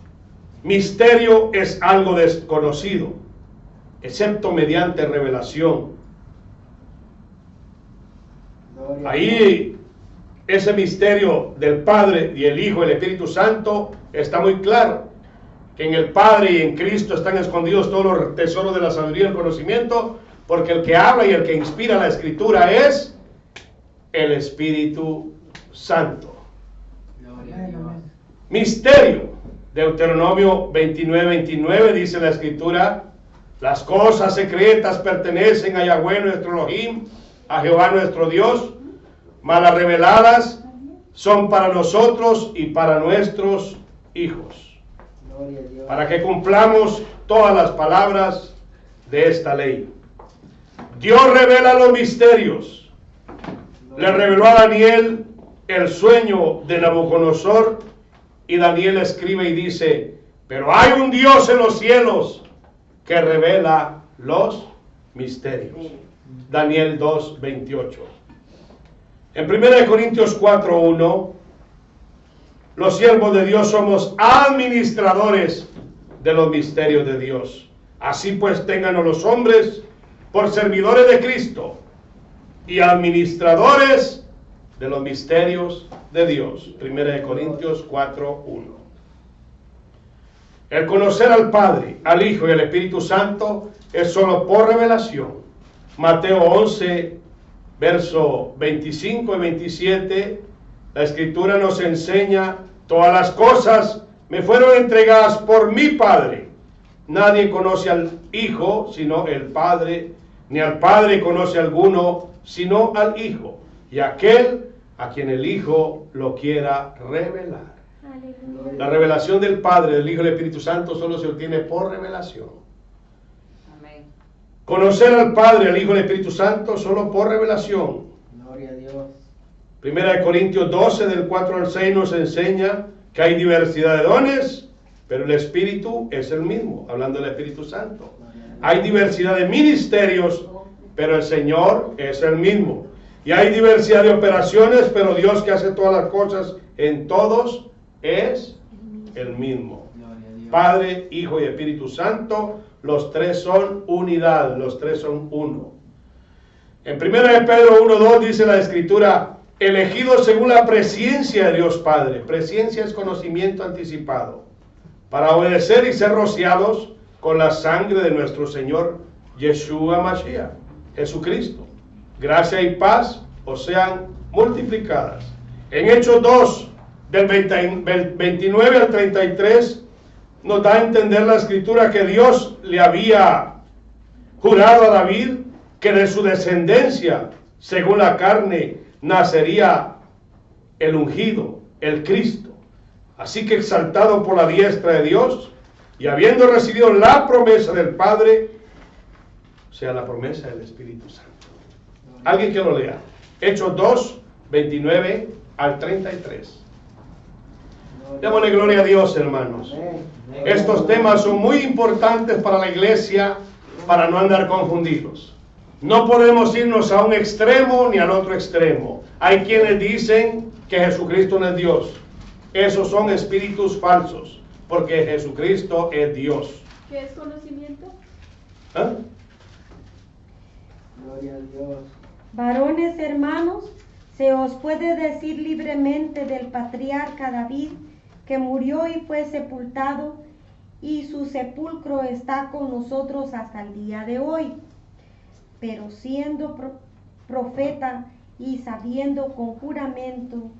Misterio es algo desconocido, excepto mediante revelación. Ahí ese misterio del Padre y el Hijo y el Espíritu Santo está muy claro. Que en el Padre y en Cristo están escondidos todos los tesoros de la sabiduría y el conocimiento, porque el que habla y el que inspira la Escritura es el Espíritu Santo. Misterio. Deuteronomio 29:29 dice la Escritura: las cosas secretas pertenecen a Yahweh nuestro Elohim, a Jehová nuestro Dios, mas las reveladas son para nosotros y para nuestros hijos, para que cumplamos todas las palabras de esta ley. Dios revela los misterios. Le reveló a Daniel el sueño de Nabucodonosor, y Daniel escribe y dice: pero hay un Dios en los cielos que revela los misterios. Daniel 2:28. En 1 Corintios 4:1, los siervos de Dios somos administradores de los misterios de Dios. Así pues, ténganos los hombres por servidores de Cristo y administradores de los misterios de Dios. 1 Corintios 4:1. El conocer al Padre, al Hijo y al Espíritu Santo es solo por revelación. Mateo 11, verso 25 y 27, la Escritura nos enseña: todas las cosas me fueron entregadas por mi Padre. Nadie conoce al Hijo sino el Padre, ni al Padre conoce alguno sino al Hijo, y aquel a quien el Hijo lo quiera revelar. Aleluya. La revelación del Padre, del Hijo y del Espíritu Santo solo se obtiene por revelación. Amén. Conocer al Padre, al Hijo y al Espíritu Santo solo por revelación. Gloria a Dios. 1 Corintios 12, del 4 al 6, nos enseña que hay diversidad de dones, pero el Espíritu es el mismo, hablando del Espíritu Santo. Hay diversidad de ministerios, pero el Señor es el mismo. Y hay diversidad de operaciones, pero Dios, que hace todas las cosas en todos, es el mismo. Padre, Hijo y Espíritu Santo, los tres son unidad, los tres son uno. En 1 Pedro 1:2 dice la Escritura: elegidos según la presciencia de Dios Padre. Presciencia es conocimiento anticipado, para obedecer y ser rociados con la sangre de nuestro Señor Yeshua Mashiach, Jesucristo. Gracia y paz os sean multiplicadas. En Hechos 2, del 29 al 33, nos da a entender la Escritura que Dios le había jurado a David que de su descendencia, según la carne, nacería el ungido, el Cristo. Así que exaltado por la diestra de Dios, y habiendo recibido la promesa del Padre, o sea, la promesa del Espíritu Santo. Alguien que lo lea. Hechos 2, 29 al 33. Démosle gloria a Dios, hermanos. Estos temas son muy importantes para la iglesia, para no andar confundidos. No podemos irnos a un extremo ni al otro extremo. Hay quienes dicen que Jesucristo no es Dios. Esos son espíritus falsos, porque Jesucristo es Dios. ¿Qué es conocimiento? ¿Ah? Gloria a Dios. Varones hermanos, se os puede decir libremente del patriarca David, que murió y fue sepultado, y su sepulcro está con nosotros hasta el día de hoy. Pero siendo profeta y sabiendo con juramento,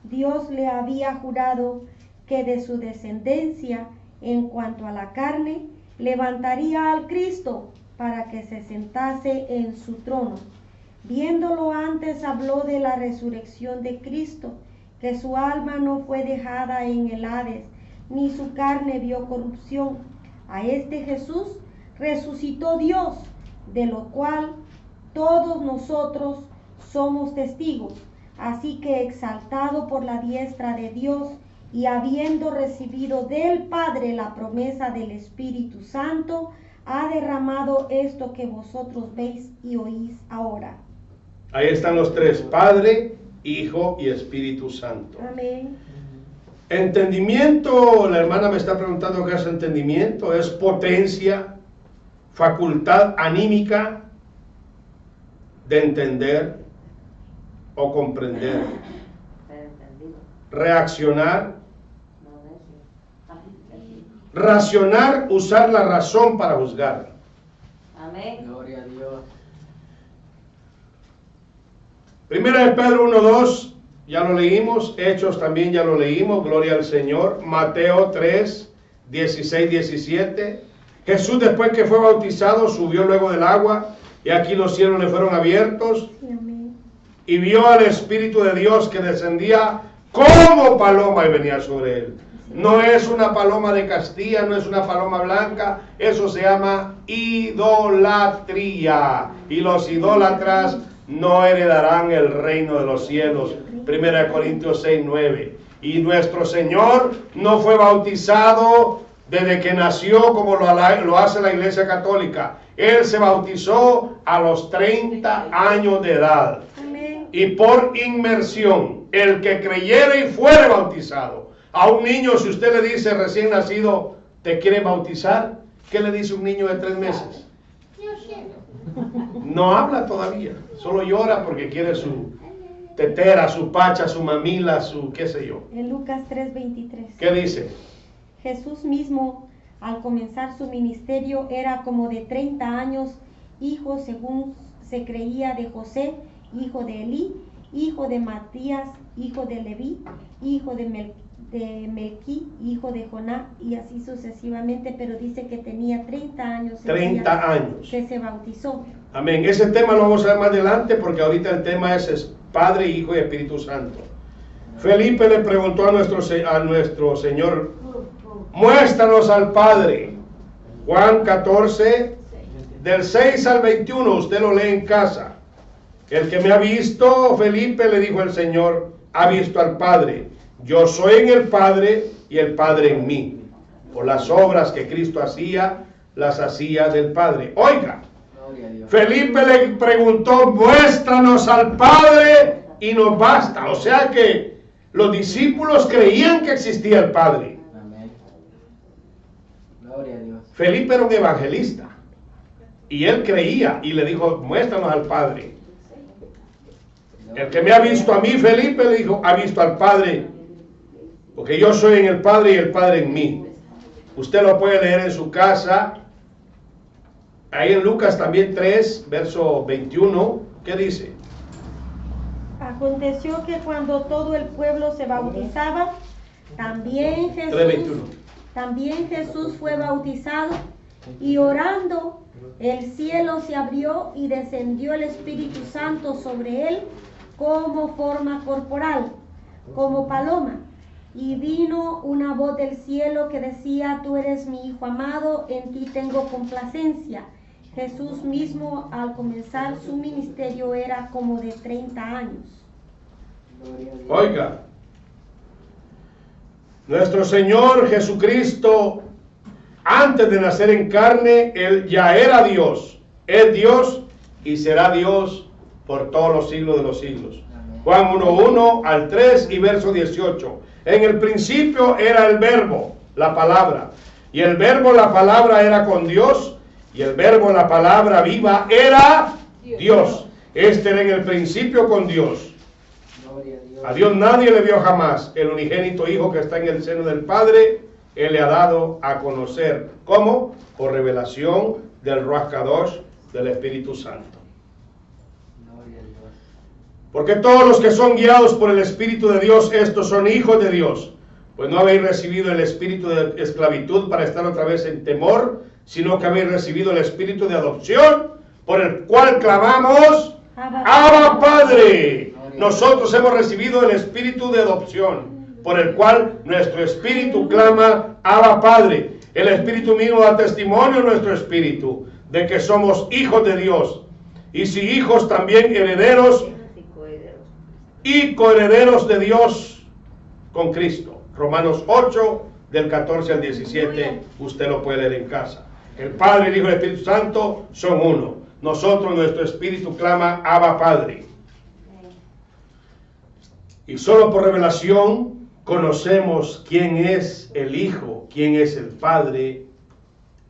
Dios le había jurado que de su descendencia, en cuanto a la carne, levantaría al Cristo para que se sentase en su trono. Viéndolo antes, habló de la resurrección de Cristo, que su alma no fue dejada en el Hades, ni su carne vio corrupción. A este Jesús resucitó Dios, de lo cual todos nosotros somos testigos. Así que, exaltado por la diestra de Dios y habiendo recibido del Padre la promesa del Espíritu Santo, ha derramado esto que vosotros veis y oís ahora. Ahí están los tres: Padre, Hijo y Espíritu Santo. Amén. Entendimiento, la hermana me está preguntando qué es entendimiento. Es potencia, facultad anímica de entender o comprender, reaccionar, racionar, usar la razón para juzgar. Amén. Gloria a Dios. Primera de Pedro 1:2, ya lo leímos. Hechos también ya lo leímos, gloria al Señor. Mateo 3, 16, 17. Jesús, después que fue bautizado, subió luego del agua, y aquí los cielos le fueron abiertos, Amén. y vio al Espíritu de Dios que descendía como paloma y venía sobre él. No es una paloma de Castilla, no es una paloma blanca, eso se llama idolatría, y los idólatras no heredarán el reino de los cielos. 1 Corintios 6, 9. Y nuestro Señor no fue bautizado desde que nació como lo hace la Iglesia Católica. Él se bautizó a los 30 años de edad. Amén. Y por inmersión, el que creyere y fuere bautizado. A un niño, si usted le dice recién nacido, ¿te quiere bautizar? ¿Qué le dice un niño de 3 meses? No habla todavía, solo llora porque quiere su tetera, su pacha, su mamila, su qué sé yo. En Lucas 3:23. ¿Qué dice? Jesús mismo, al comenzar su ministerio, era como de 30 años, hijo, según se creía, de José, hijo de Elí, hijo de Matías, hijo de Leví, hijo de Melquí, hijo de Joná, y así sucesivamente, pero dice que tenía 30 años. 30 años. Que se bautizó. Amén. Ese tema lo vamos a ver más adelante porque ahorita el tema es Padre, Hijo y Espíritu Santo. Felipe le preguntó a nuestro Señor, muéstranos al Padre. Juan 14, del 6 al 21, usted lo lee en casa. El que me ha visto, Felipe, le dijo el Señor, ha visto al Padre. Yo soy en el Padre y el Padre en mí. Por las obras que Cristo hacía, las hacía del Padre. Oiga, Felipe le preguntó, muéstranos al Padre y nos basta. O sea que los discípulos creían que existía el Padre. Amén. Gloria a Dios. Felipe era un evangelista y él creía y le dijo, muéstranos al Padre. El que me ha visto a mí, Felipe, le dijo, ha visto al Padre, porque yo soy en el Padre y el Padre en mí. Usted lo puede leer en su casa. Ahí en Lucas también 3, verso 21, ¿qué dice? Aconteció que cuando todo el pueblo se bautizaba, también 3:21. Jesús fue bautizado, Y orando, el cielo se abrió y descendió el Espíritu Santo sobre él como forma corporal, como paloma. Y vino una voz del cielo que decía: tú eres mi Hijo amado, en ti tengo complacencia. Jesús mismo, al comenzar su ministerio, era como de 30 años. Oiga, nuestro Señor Jesucristo, antes de nacer en carne, Él ya era Dios. Es Dios y será Dios por todos los siglos de los siglos. Juan 1:1 al 3 y verso 18. En el principio era el verbo, la palabra. Y el verbo, la palabra, era con Dios. Y el verbo, la palabra viva, era Dios. Este era en el principio con Dios. A Dios nadie le vio jamás. El unigénito Hijo que está en el seno del Padre, Él le ha dado a conocer. ¿Cómo? Por revelación del Ruach Kadosh, del Espíritu Santo. Porque todos los que son guiados por el Espíritu de Dios, estos son hijos de Dios. Pues no habéis recibido el espíritu de esclavitud para estar otra vez en temor, sino que habéis recibido el espíritu de adopción, por el cual clamamos: Abba Padre. Nosotros hemos recibido el espíritu de adopción, por el cual nuestro espíritu clama: Abba Padre. El Espíritu mismo da testimonio a nuestro espíritu de que somos hijos de Dios, y si hijos, también herederos y coherederos de Dios con Cristo. Romanos 8, del 14 al 17, usted lo puede leer en casa. El Padre, el Hijo y el Espíritu Santo son uno. Nosotros, nuestro espíritu clama: Abba Padre. Y solo por revelación conocemos quién es el Hijo, quién es el Padre.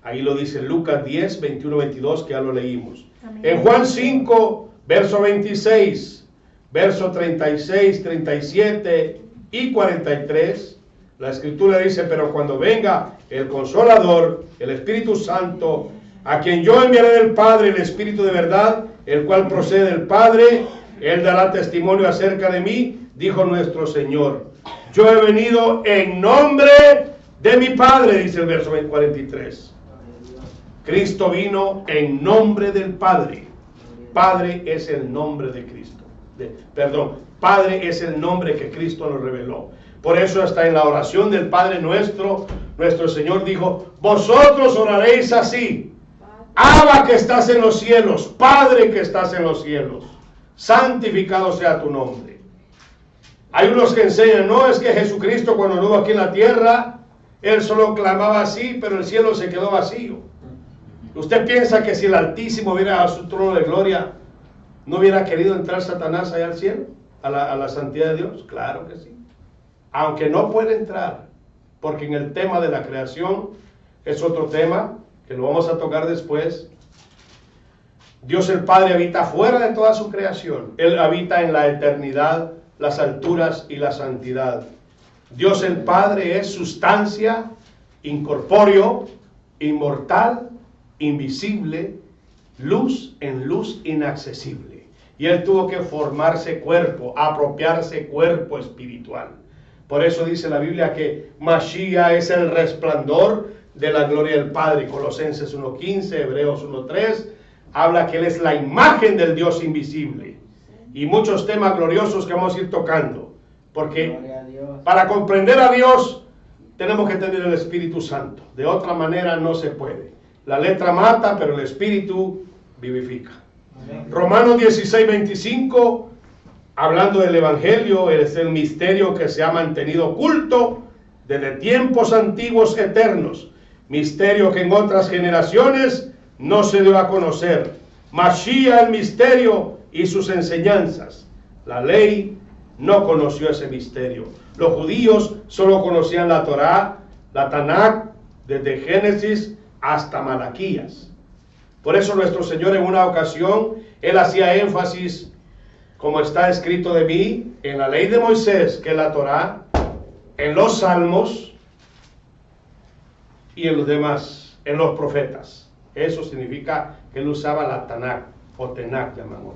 Ahí lo dice Lucas 10, 21, 22, que ya lo leímos. Amén. En Juan 5, verso 26, verso 36, 37 y 43, la Escritura dice: pero cuando venga el Consolador, el Espíritu Santo, a quien yo enviaré del Padre, el Espíritu de verdad, el cual procede del Padre, Él dará testimonio acerca de mí, dijo nuestro Señor. Yo he venido en nombre de mi Padre, dice el verso 43. Cristo vino en nombre del Padre. Padre es el nombre de Cristo. Padre es el nombre que Cristo nos reveló. Por eso hasta en la oración del Padre nuestro, nuestro Señor dijo: vosotros oraréis así: Abba que estás en los cielos, Padre que estás en los cielos, santificado sea tu nombre. Hay unos que enseñan: no, es que Jesucristo cuando anduvo aquí en la tierra, Él solo clamaba así, pero el cielo se quedó vacío. ¿Usted piensa que si el Altísimo hubiera a su trono de gloria, no hubiera querido entrar Satanás allá al cielo, a la santidad de Dios? Claro que sí. Aunque no puede entrar, porque en el tema de la creación es otro tema que lo vamos a tocar después. Dios el Padre habita fuera de toda su creación. Él habita en la eternidad, las alturas y la santidad. Dios el Padre es sustancia, incorpóreo, inmortal, invisible, luz en luz inaccesible. Y Él tuvo que formarse cuerpo, apropiarse cuerpo espiritual. Por eso dice la Biblia que Mashiach es el resplandor de la gloria del Padre. Colosenses 1:15, Hebreos 1:3, habla que Él es la imagen del Dios invisible. Y muchos temas gloriosos que vamos a ir tocando. Porque para comprender a Dios tenemos que tener el Espíritu Santo. De otra manera no se puede. La letra mata, pero el Espíritu vivifica. Amén. Romanos 16:25, hablando del Evangelio, es el misterio que se ha mantenido oculto desde tiempos antiguos eternos. Misterio que en otras generaciones no se dio a conocer. Mashiach el misterio y sus enseñanzas. La ley no conoció ese misterio. Los judíos solo conocían la Torá, la Tanakh, desde Génesis hasta Malaquías. Por eso nuestro Señor en una ocasión, Él hacía énfasis, como está escrito de mí, en la ley de Moisés, que es la Torá, en los salmos y en los demás, en los profetas. Eso significa que Él usaba la Tanakh, o Tenakh llamamos,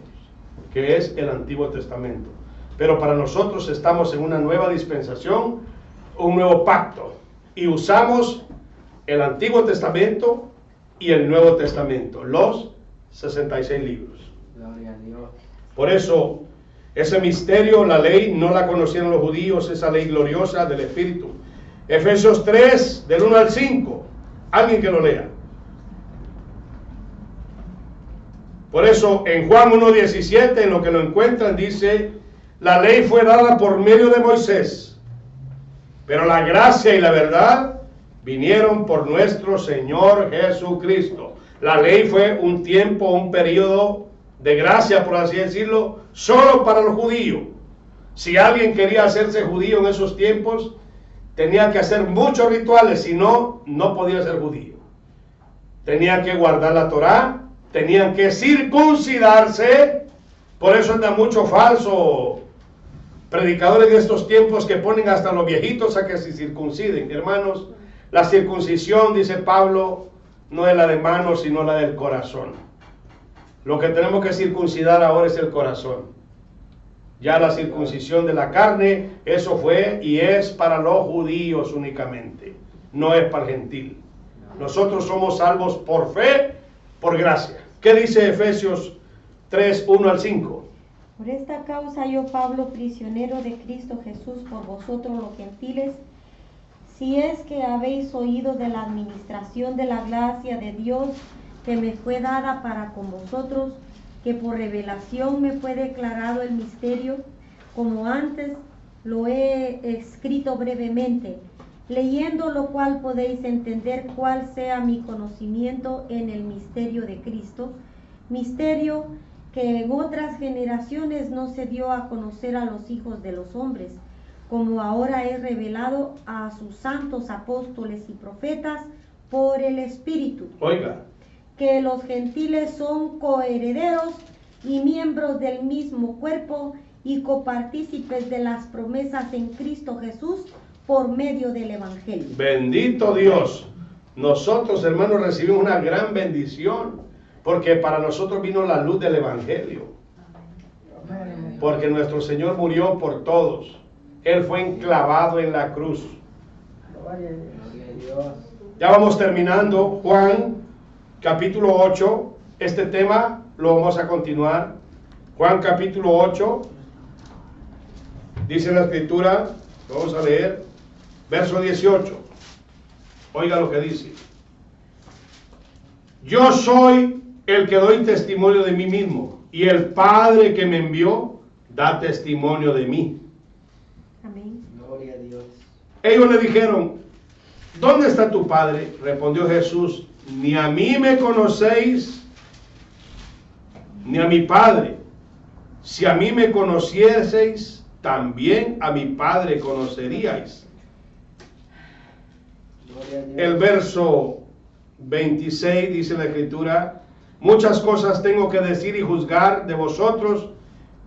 que es el Antiguo Testamento. Pero para nosotros estamos en una nueva dispensación, un nuevo pacto, y usamos el Antiguo Testamento y el Nuevo Testamento, los 66 libros. Gloria a Dios. Por eso, ese misterio, la ley, no la conocían los judíos, esa ley gloriosa del Espíritu. Efesios 3, del 1 al 5. Alguien que lo lea. Por eso, en Juan 1:17, en lo que lo encuentran, dice, la ley fue dada por medio de Moisés, pero la gracia y la verdad vinieron por nuestro Señor Jesucristo. La ley fue un tiempo, un periodo de gracia, por así decirlo, solo para los judíos. Si alguien quería hacerse judío en esos tiempos, tenía que hacer muchos rituales, si no, no podía ser judío. Tenía que guardar la Torá, tenían que circuncidarse. Por eso anda mucho falso predicadores de estos tiempos que ponen hasta los viejitos a que se circunciden. Hermanos, la circuncisión, dice Pablo, no es la de manos, sino la del corazón. Lo que tenemos que circuncidar ahora es el corazón. Ya la circuncisión de la carne, eso fue y es para los judíos únicamente, no es para el gentil. Nosotros somos salvos por fe, por gracia. ¿Qué dice Efesios 3, 1 al 5? Por esta causa yo, Pablo, prisionero de Cristo Jesús, por vosotros los gentiles, si es que habéis oído de la administración de la gracia de Dios que me fue dada para con vosotros, que por revelación me fue declarado el misterio, como antes lo he escrito brevemente, leyendo lo cual podéis entender cuál sea mi conocimiento en el misterio de Cristo, misterio que en otras generaciones no se dio a conocer a los hijos de los hombres, como ahora es revelado a sus santos apóstoles y profetas por el Espíritu. Oiga, Que los gentiles son coherederos y miembros del mismo cuerpo y copartícipes de las promesas en Cristo Jesús por medio del Evangelio. bendito Dios. Nosotros, hermanos, recibimos una gran bendición, porque para nosotros vino la luz del Evangelio. Porque nuestro Señor murió por todos. Él fue enclavado en la cruz. Gloria a Dios. Ya vamos terminando. Juan, capítulo 8. Este tema lo vamos a continuar. Juan, capítulo 8. Dice la Escritura, vamos a leer, verso 18. Oiga lo que dice. Yo soy el que doy testimonio de mí mismo, y el Padre que me envió da testimonio de mí. Amén. Gloria a Dios. Ellos le dijeron, ¿dónde está tu Padre? Respondió Jesús, ni a mí me conocéis, ni a mi Padre. Si a mí me conocieseis, también a mi Padre conoceríais. Gloria a Dios. El verso 26 dice la Escritura, muchas cosas tengo que decir y juzgar de vosotros,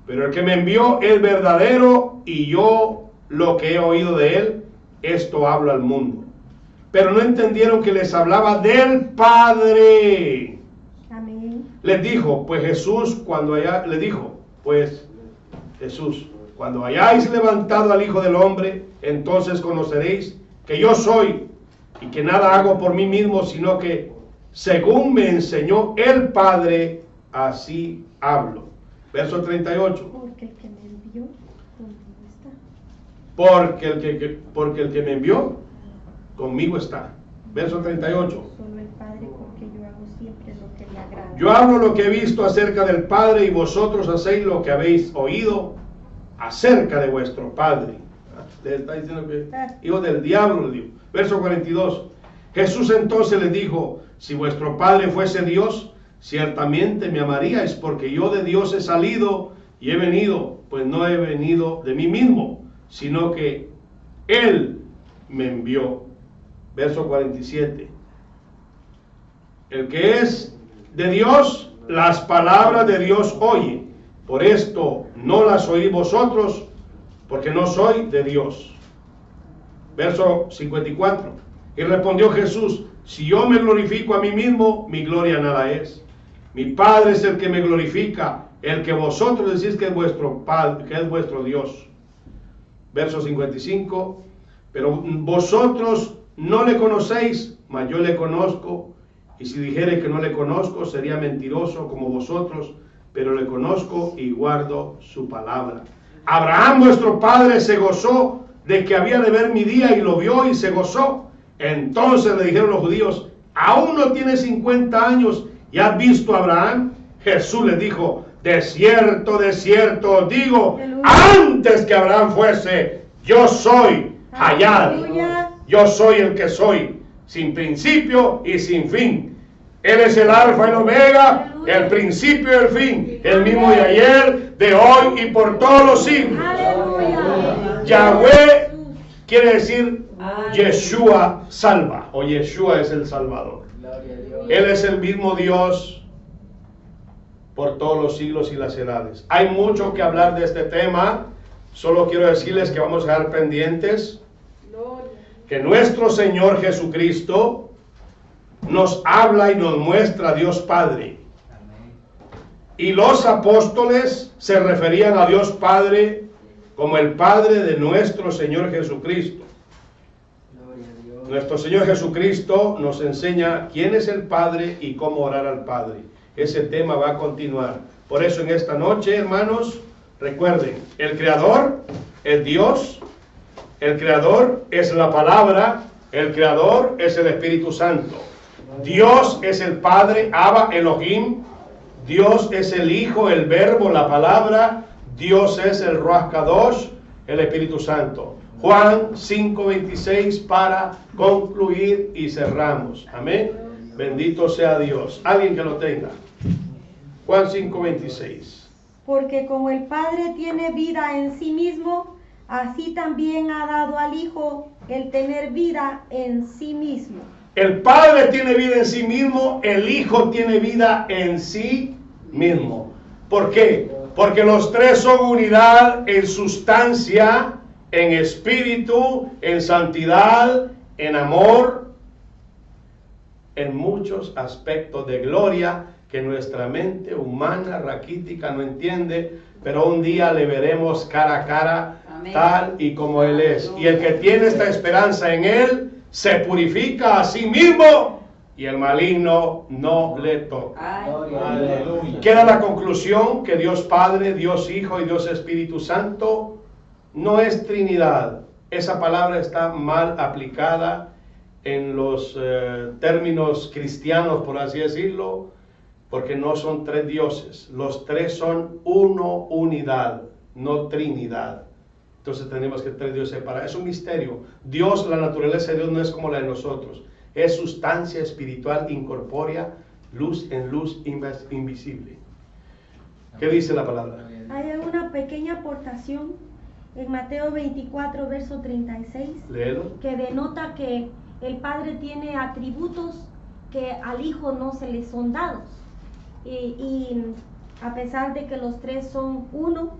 pero el que me envió es verdadero, y yo lo que he oído de él, esto hablo al mundo. Pero no entendieron que les hablaba del Padre. Amén. Les dijo, pues Jesús, cuando hayáis levantado al Hijo del Hombre, entonces conoceréis que yo soy, y que nada hago por mí mismo, sino que según me enseñó el Padre, así hablo. Verso 38. Porque el que me envió, conmigo está. Porque el que me envió, conmigo está. Verso 38. Solo el Padre, porque yo hago siempre lo que le agrada. Yo hablo lo que he visto acerca del Padre, y vosotros hacéis lo que habéis oído acerca de vuestro Padre. Le está diciendo que hijo del diablo, le dijo. Verso 42. Jesús entonces les dijo, si vuestro Padre fuese Dios, ciertamente me amaríais, porque yo de Dios he salido y he venido, pues no he venido de mí mismo, sino que Él me envió. Verso 47. El que es de Dios, las palabras de Dios oye. Por esto no las oís vosotros, porque no soy de Dios. Verso 54. Y respondió Jesús, si yo me glorifico a mí mismo, mi gloria nada es. Mi Padre es el que me glorifica, el que vosotros decís que es vuestro Padre, que es vuestro Dios. Verso 55. Pero vosotros no le conocéis, mas yo le conozco, Y si dijere que no le conozco, sería mentiroso como vosotros, pero le conozco y guardo su palabra. Abraham vuestro padre se gozó de que había de ver mi día y lo vio y se gozó. Entonces le dijeron los judíos, ¿aún no tienes 50 años y has visto a Abraham? Jesús les dijo, de cierto os digo, antes que Abraham fuese, yo soy Hayad. Yo soy el que soy, sin principio y sin fin. Él es el alfa y el omega, el principio y el fin, el mismo de ayer, de hoy y por todos los siglos. Yahweh quiere decir Yeshua salva, o Yeshua es el Salvador. Él es el mismo Dios por todos los siglos y las edades. Hay mucho que hablar de este tema. Solo quiero decirles que vamos a estar pendientes que nuestro Señor Jesucristo nos habla y nos muestra a Dios Padre. Y los apóstoles se referían a Dios Padre como el Padre de nuestro Señor Jesucristo. Nuestro Señor Jesucristo nos enseña quién es el Padre y cómo orar al Padre. Ese tema va a continuar. Por eso en esta noche, hermanos, recuerden, el Creador es Dios, el Creador es la palabra, el Creador es el Espíritu Santo. Dios es el Padre, Abba, Elohim. Dios es el Hijo, el Verbo, la palabra. Dios es el Ruach Kadosh, el Espíritu Santo. Juan 5:26 para concluir y cerramos. Amén. Bendito sea Dios. Alguien que lo tenga. Juan 5:26. Porque como el Padre tiene vida en sí mismo, así también ha dado al Hijo el tener vida en sí mismo. El Padre tiene vida en sí mismo, el Hijo tiene vida en sí mismo. ¿Por qué? Porque los tres son unidad en sustancia, en espíritu, en santidad, en amor, en muchos aspectos de gloria que nuestra mente humana, raquítica, no entiende, pero un día le veremos cara a cara, amén, tal y como Él es. Y el que tiene esta esperanza en Él, se purifica a sí mismo y el maligno no le toca. Aleluya. Queda la conclusión que Dios Padre, Dios Hijo y Dios Espíritu Santo no es Trinidad. Esa palabra está mal aplicada en los términos cristianos, por así decirlo, porque no son tres dioses. Los tres son unidad, no Trinidad. Entonces tenemos que tres dioses separados. Es un misterio. Dios, la naturaleza de Dios no es como la de nosotros. Es sustancia espiritual incorpórea, luz en luz invisible. ¿Qué dice la palabra? Hay una pequeña aportación en Mateo 24, verso 36. Léelo. Que denota que el Padre tiene atributos que al Hijo no se le son dados. Y a pesar de que los tres son uno,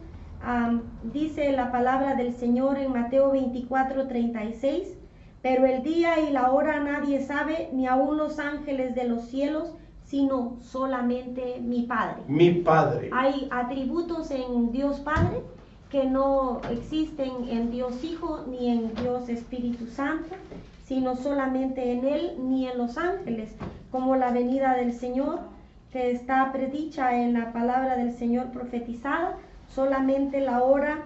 dice la palabra del Señor en Mateo 24, 36, pero el día y la hora nadie sabe, ni aun los ángeles de los cielos, sino solamente mi Padre. Mi Padre. Hay atributos en Dios Padre que no existen en Dios Hijo ni en Dios Espíritu Santo, sino solamente en Él ni en los ángeles, como la venida del Señor que está predicha en la palabra del Señor profetizada. Solamente la hora,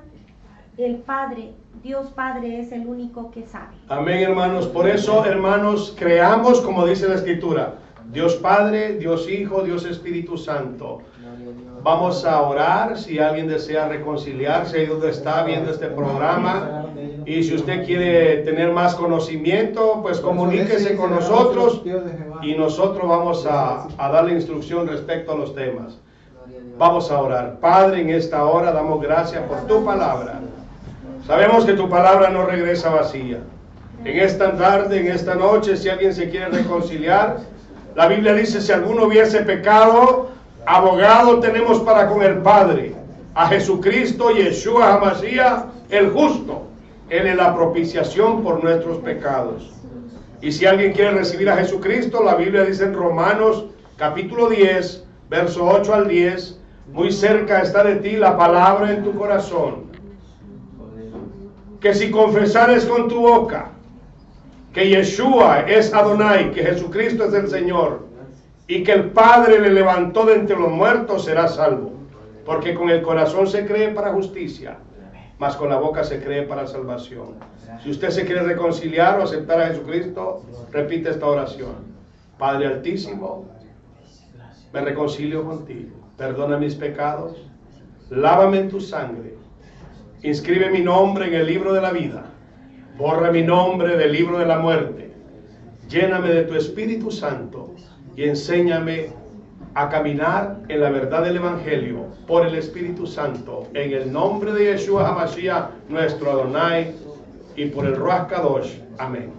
el Padre, Dios Padre es el único que sabe. Amén, hermanos. Por eso, hermanos, creamos como dice la Escritura: Dios Padre, Dios Hijo, Dios Espíritu Santo. Vamos a orar. Si alguien desea reconciliarse ahí donde está viendo este programa, y si usted quiere tener más conocimiento, pues comuníquese con nosotros y nosotros vamos a darle instrucción respecto a los temas. Vamos a orar. Padre, en esta hora damos gracias por tu palabra. Sabemos que tu palabra no regresa vacía. En esta tarde, en esta noche, si alguien se quiere reconciliar, la Biblia dice: si alguno hubiese pecado, abogado tenemos para con el Padre, a Jesucristo, Yeshua HaMashiach, el justo. Él es la propiciación por nuestros pecados. Y si alguien quiere recibir a Jesucristo, la Biblia dice en Romanos capítulo 10, verso 8 al 10, muy cerca está de ti la palabra en tu corazón, que si confesares con tu boca que Yeshua es Adonai, que Jesucristo es el Señor, y que el Padre le levantó de entre los muertos, será salvo. Porque con el corazón se cree para justicia, mas con la boca se cree para salvación. Si usted se quiere reconciliar o aceptar a Jesucristo, repite esta oración. Padre Altísimo, me reconcilio contigo. Perdona mis pecados, lávame en tu sangre, inscribe mi nombre en el libro de la vida, borra mi nombre del libro de la muerte, lléname de tu Espíritu Santo y enséñame a caminar en la verdad del Evangelio por el Espíritu Santo, en el nombre de Yeshua HaMashiach, nuestro Adonai, y por el Ruach Kadosh. Amén.